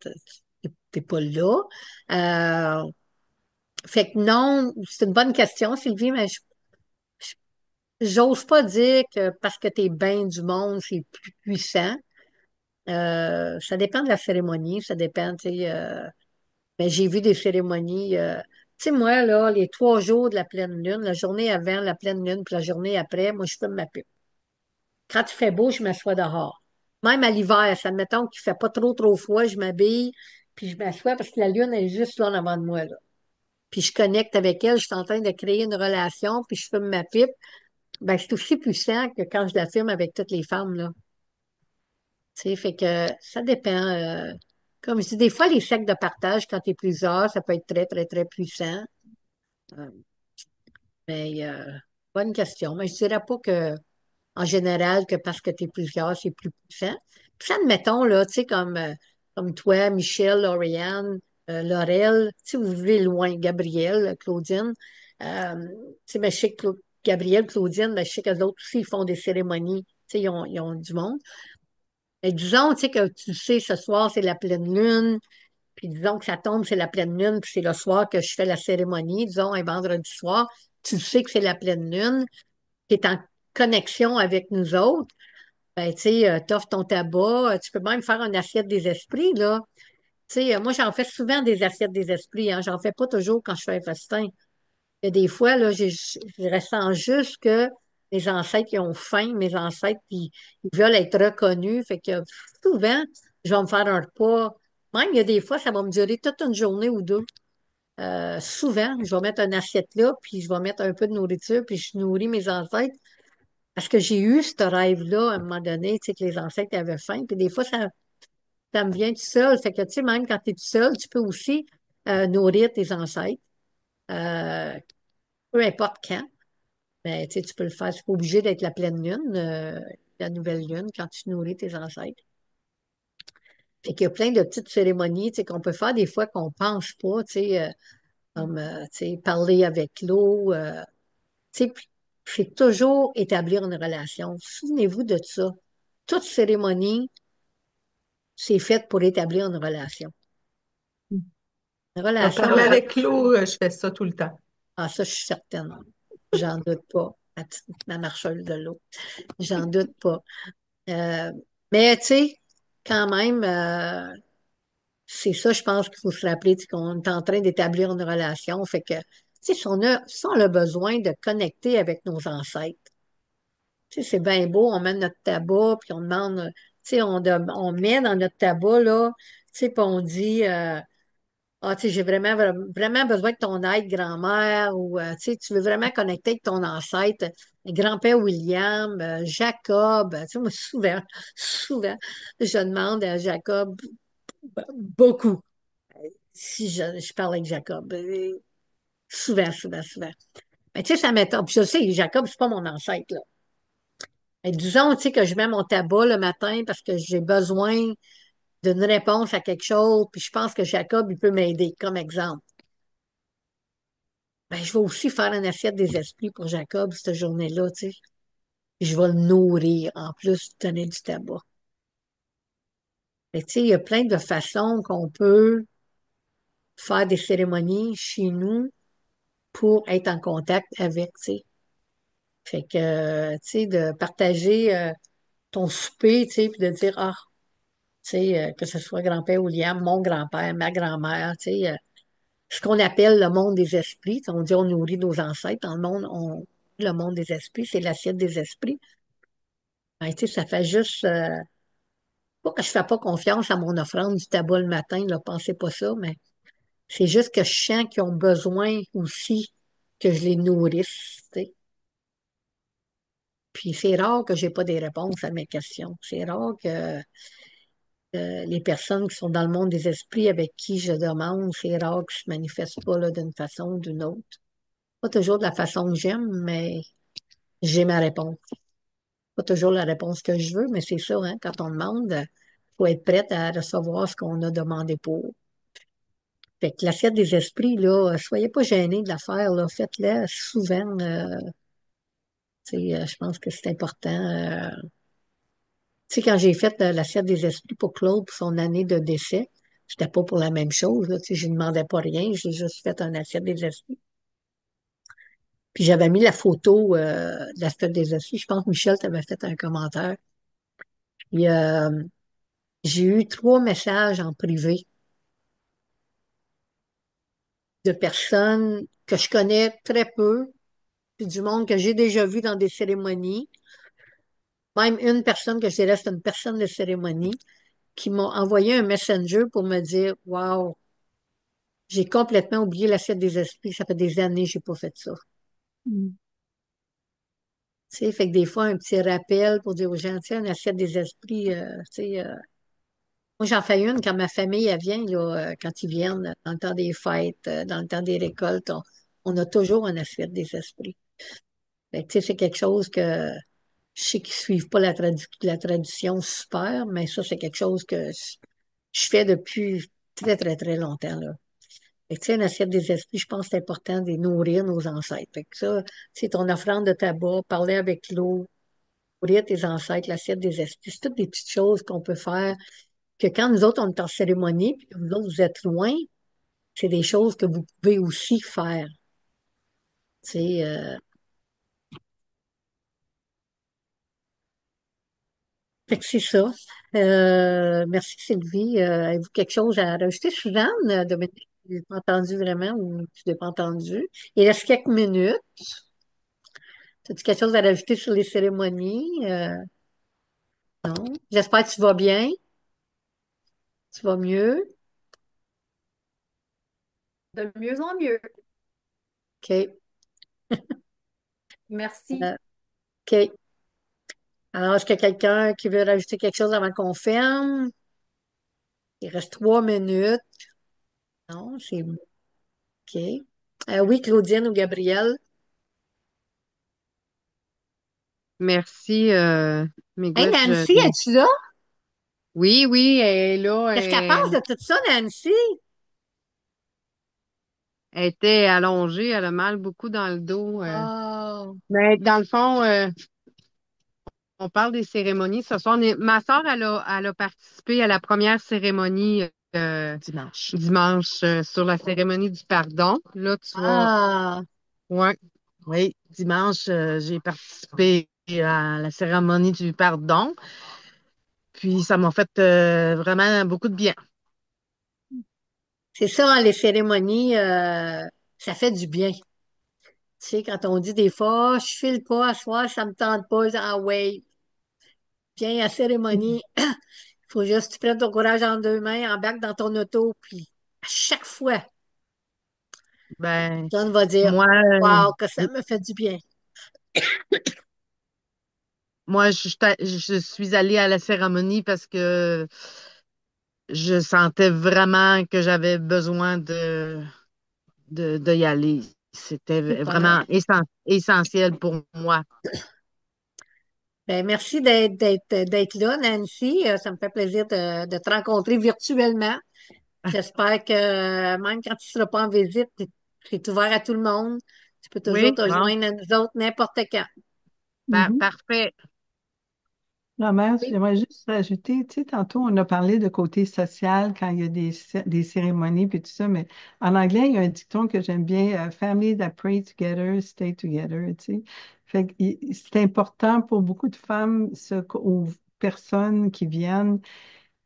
t'es pas là. Euh, Fait que non, c'est une bonne question, Sylvie, mais j'ose pas dire que parce que t'es bien du monde, c'est plus puissant. Ça dépend de la cérémonie, ça dépend, tu sais. Mais j'ai vu des cérémonies. Tu sais, moi, là, les 3 jours de la pleine lune, la journée avant la pleine lune, puis la journée après, moi, je fume ma pipe. Quand il fait beau, je m'assois dehors. Même à l'hiver, ça admettons qu'il fait pas trop, trop froid, je m'habille, puis je m'assois parce que la lune est juste là en avant de moi, là. Puis je connecte avec elle, je suis en train de créer une relation, puis je fume ma pipe. Ben, c'est aussi puissant que quand je la fume avec toutes les femmes, là. Tu sais, fait que ça dépend. Comme je dis, des fois, les sacs de partage, quand t'es plusieurs, ça peut être très, très, très puissant. Euh, Mais bonne question. Mais je dirais pas que, en général, que parce que t'es plusieurs, c'est plus puissant. Puis admettons, là, tu sais, comme toi, Michel, Lauriane, Laurel, si vous vivez loin, Gabriel, Claudine, tu sais, mais je sais que Gabriel, Claudine, ben, je sais qu'eux autres aussi, ils font des cérémonies. Tu sais, ils ont du monde. Mais disons, tu sais, que tu sais, ce soir, c'est la pleine lune, puis disons que ça tombe, c'est la pleine lune, puis c'est le soir que je fais la cérémonie, disons, un vendredi soir, tu sais que c'est la pleine lune, tu es en connexion avec nous autres, ben, tu sais, t'offres ton tabac, tu peux même faire une assiette des esprits, là. Tu sais, moi, j'en fais souvent des assiettes des esprits, hein. J'en fais pas toujours quand je fais un festin. Il y a des fois, là, je ressens juste que mes ancêtres, ils ont faim, mes ancêtres, ils veulent être reconnus. Fait que souvent, je vais me faire un repas. Même, il y a des fois, ça va me durer toute une journée ou deux. Souvent, je vais mettre une assiette là, puis je vais mettre un peu de nourriture, puis je nourris mes ancêtres. Parce que j'ai eu ce rêve-là à un moment donné, tu sais, que les ancêtres avaient faim. Puis des fois, ça me vient tout seul. Fait que, tu sais, même quand tu es tout seul, tu peux aussi nourrir tes ancêtres, euh, peu importe quand. Mais tu sais, tu peux le faire. C'est pas obligé d'être la pleine lune, la nouvelle lune, quand tu nourris tes ancêtres. Fait qu'il y a plein de petites cérémonies, tu sais, qu'on peut faire des fois qu'on pense pas, tu sais, comme, tu sais, parler avec l'eau. Tu sais, puis c'est toujours établir une relation. Souvenez-vous de ça. Toute cérémonie, c'est faite pour établir une relation. Une relation, Parler là, avec l'eau, je fais ça tout le temps. ah, ça, je suis certaine. J'en doute pas. La marcheuse de l'eau. J'en doute pas. Euh, mais tu sais, quand même, c'est ça, je pense qu'il faut se rappeler, tu sais, qu'on est en train d'établir une relation. Fait que, tu sais, si on a besoin de connecter avec nos ancêtres, tu sais, c'est bien beau, on met notre tabac, puis on demande, tu sais, on met dans notre tabac, là, tu sais, puis on dit, Ah, tu sais, j'ai vraiment besoin de ton aide, grand-mère, ou tu sais, tu veux vraiment connecter avec ton ancêtre, grand-père William, Jacob. Tu sais, moi, souvent, je demande à Jacob beaucoup si je parle avec Jacob. Souvent. Mais tu sais, ça m'étonne. Puis je sais, Jacob, c'est pas mon ancêtre, là. Mais disons, tu sais, que je mets mon tabac le matin parce que j'ai besoin d'une réponse à quelque chose, puis je pense que Jacob, il peut m'aider, comme exemple. Ben, je vais aussi faire une assiette des esprits pour Jacob cette journée-là, tu sais. Puis je vais le nourrir, en plus de donner du tabac. Fait que, tu sais, il y a plein de façons qu'on peut faire des cérémonies chez nous pour être en contact avec, tu sais. Fait que, tu sais, de partager ton souper, tu sais, puis de dire, ah, tu sais, que ce soit grand-père William, mon grand-père, ma grand-mère, tu sais, ce qu'on appelle le monde des esprits. On dit on nourrit nos ancêtres. Dans le monde, le monde des esprits, c'est l'assiette des esprits. Ben, tu sais, ça fait juste, pas que je fais pas confiance à mon offrande du tabac le matin, là, pensez pas ça, mais c'est juste que je sens qu'ils ont besoin aussi que je les nourrisse, tu sais. Puis c'est rare que j'ai pas des réponses à mes questions. C'est rare que les personnes qui sont dans le monde des esprits avec qui je demande, c'est rare que je ne manifeste pas là, d'une façon ou d'une autre. Pas toujours de la façon que j'aime, mais j'ai ma réponse. Pas toujours la réponse que je veux, mais c'est ça, hein, quand on demande, faut être prête à recevoir ce qu'on a demandé pour. Fait que l'assiette des esprits, là, soyez pas gênés de la faire, là, faites-la souvent. Tu sais, je pense que c'est important. Tu sais, quand j'ai fait l'assiette des esprits pour Claude pour son année de décès, c'était pas pour la même chose, là, tu sais, je ne demandais pas rien, j'ai juste fait un assiette des esprits. Puis j'avais mis la photo de l'assiette des esprits. Je pense que Michel t'avait fait un commentaire. Puis j'ai eu 3 messages en privé de personnes que je connais très peu, puis du monde que j'ai déjà vu dans des cérémonies. Même une personne que je dirais c'est une personne de cérémonie qui m'a envoyé un messenger pour me dire, Wow, j'ai complètement oublié l'assiette des esprits. Ça fait des années que j'ai pas fait ça. Mm. Tu sais, fait que des fois, un petit rappel pour dire aux gens, tiens, une assiette des esprits, tu sais, moi, j'en fais une quand ma famille, elle vient, là, quand ils viennent, dans le temps des fêtes, dans le temps des récoltes, on a toujours une assiette des esprits. Fait que, tu sais, c'est quelque chose que je sais qu'ils suivent pas la tradition super, mais ça, c'est quelque chose que je fais depuis très longtemps, là. Fait que, tu sais, une assiette des esprits, je pense que c'est important de nourrir nos ancêtres. Fait que ça, c'est ton offrande de tabac, parler avec l'eau, nourrir tes ancêtres, l'assiette des esprits. C'est toutes des petites choses qu'on peut faire, que quand nous autres, on est en cérémonie, puis que vous autres, vous êtes loin, c'est des choses que vous pouvez aussi faire. Tu sais, fait que c'est ça. Merci Sylvie. Avez-vous quelque chose à rajouter? Suzanne, Dominique, je n'ai pas entendu vraiment ou tu n'as pas entendu. Il reste quelques minutes. As-tu quelque chose à rajouter sur les cérémonies? Non. J'espère que tu vas bien. Tu vas mieux. De mieux en mieux. OK. Merci. Euh, OK. Alors, est-ce qu'il y a quelqu'un qui veut rajouter quelque chose avant qu'on ferme? Il reste 3 minutes. Non, c'est OK. Oui, Claudine ou Gabriel. Merci, Hey, Miguel. Nancy, es-tu là? Oui, oui, elle est là. Qu'est-ce qu'elle pense de tout ça, Nancy? Elle était allongée, elle a mal beaucoup dans le dos. Oh, Mais dans le fond, on parle des cérémonies. Ce soir, ma soeur, elle a participé à la première cérémonie dimanche sur la cérémonie du pardon. Là, tu vois, ah, ouais. Oui, dimanche, j'ai participé à la cérémonie du pardon, puis ça m'a fait vraiment beaucoup de bien. c'est ça, hein, les cérémonies, ça fait du bien. Tu sais, quand on dit des fois, je file pas à soir, ça me tente pas, je dis, ah ouais, viens à la cérémonie, faut juste que tu prennes ton courage en 2 mains, embarque dans ton auto, puis À chaque fois, Ben, John va dire, moi, wow, que ça me fait du bien. moi, je suis allée à la cérémonie parce que je sentais vraiment que j'avais besoin de y aller. C'était Super. vraiment essentiel pour moi. Ben, merci d'être là, Nancy. Ça me fait plaisir de te rencontrer virtuellement. J'espère que même quand tu ne seras pas en visite, c'est ouvert à tout le monde. Tu peux toujours Oui, te bon, joindre à nous autres n'importe quand. Mhm. parfait. Non, mais Oui, j'aimerais juste rajouter, tu sais, tantôt, on a parlé de côté social quand il y a des cérémonies puis tout ça, mais en anglais, il y a un dicton que j'aime bien, Family that pray together, stay together, tu sais. Fait que c'est important pour beaucoup de femmes, ou personnes qui viennent,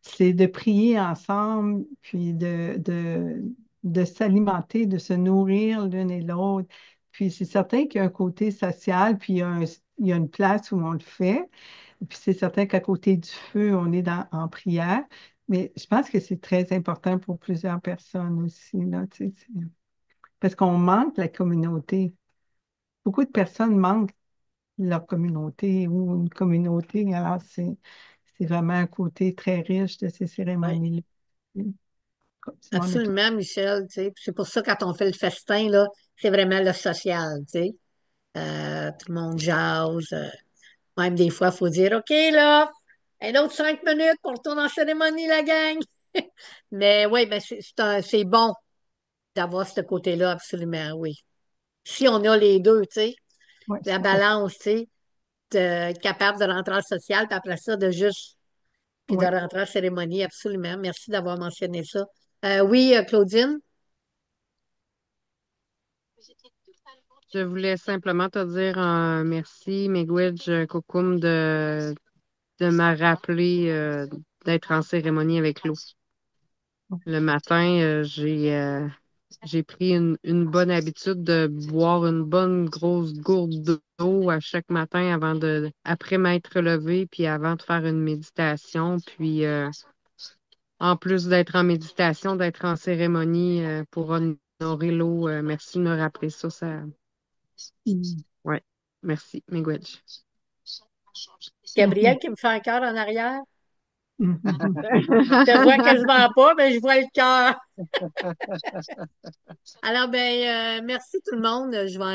c'est de prier ensemble, puis de s'alimenter, de se nourrir l'une et l'autre. Puis c'est certain qu'il y a un côté social, puis il y a une place où on le fait. Puis c'est certain qu'à côté du feu, on est en prière. Mais je pense que c'est très important pour plusieurs personnes aussi, là, tu sais, parce qu'on manque la communauté. Beaucoup de personnes manquent leur communauté ou une communauté. Alors, c'est vraiment un côté très riche de ces oui, cérémonies-là. Comme ça, on a tout. absolument, Michel. Tu sais. Puis c'est pour ça, quand on fait le festin, là, c'est vraiment le social. Tu sais. Tout le monde jase. Même des fois, il faut dire, OK, là, un autre 5 minutes pour retourner en cérémonie, la gang. Mais oui, mais c'est bon d'avoir ce côté-là, absolument, oui. Si on a les deux, tu sais, Oui, la c'est ça. balance, tu sais, être capable de rentrer en social, puis après ça, puis de Oui. rentrer en cérémonie, absolument. Merci d'avoir mentionné ça. Oui, Claudine? Je voulais simplement te dire merci, Miigwech, Kokoum, de me rappeler d'être en cérémonie avec l'eau. Le matin, j'ai pris une bonne habitude de boire une bonne grosse gourde d'eau à chaque matin après m'être levée, puis avant de faire une méditation. Puis en plus d'être en méditation, d'être en cérémonie pour honorer l'eau. Merci de me rappeler ça. Mm. Ouais, merci, Miigwech. Gabriel qui me fait un cœur en arrière. Mhm. Je te vois quasiment pas, mais je vois le cœur. Alors, ben, merci tout le monde. Je vais en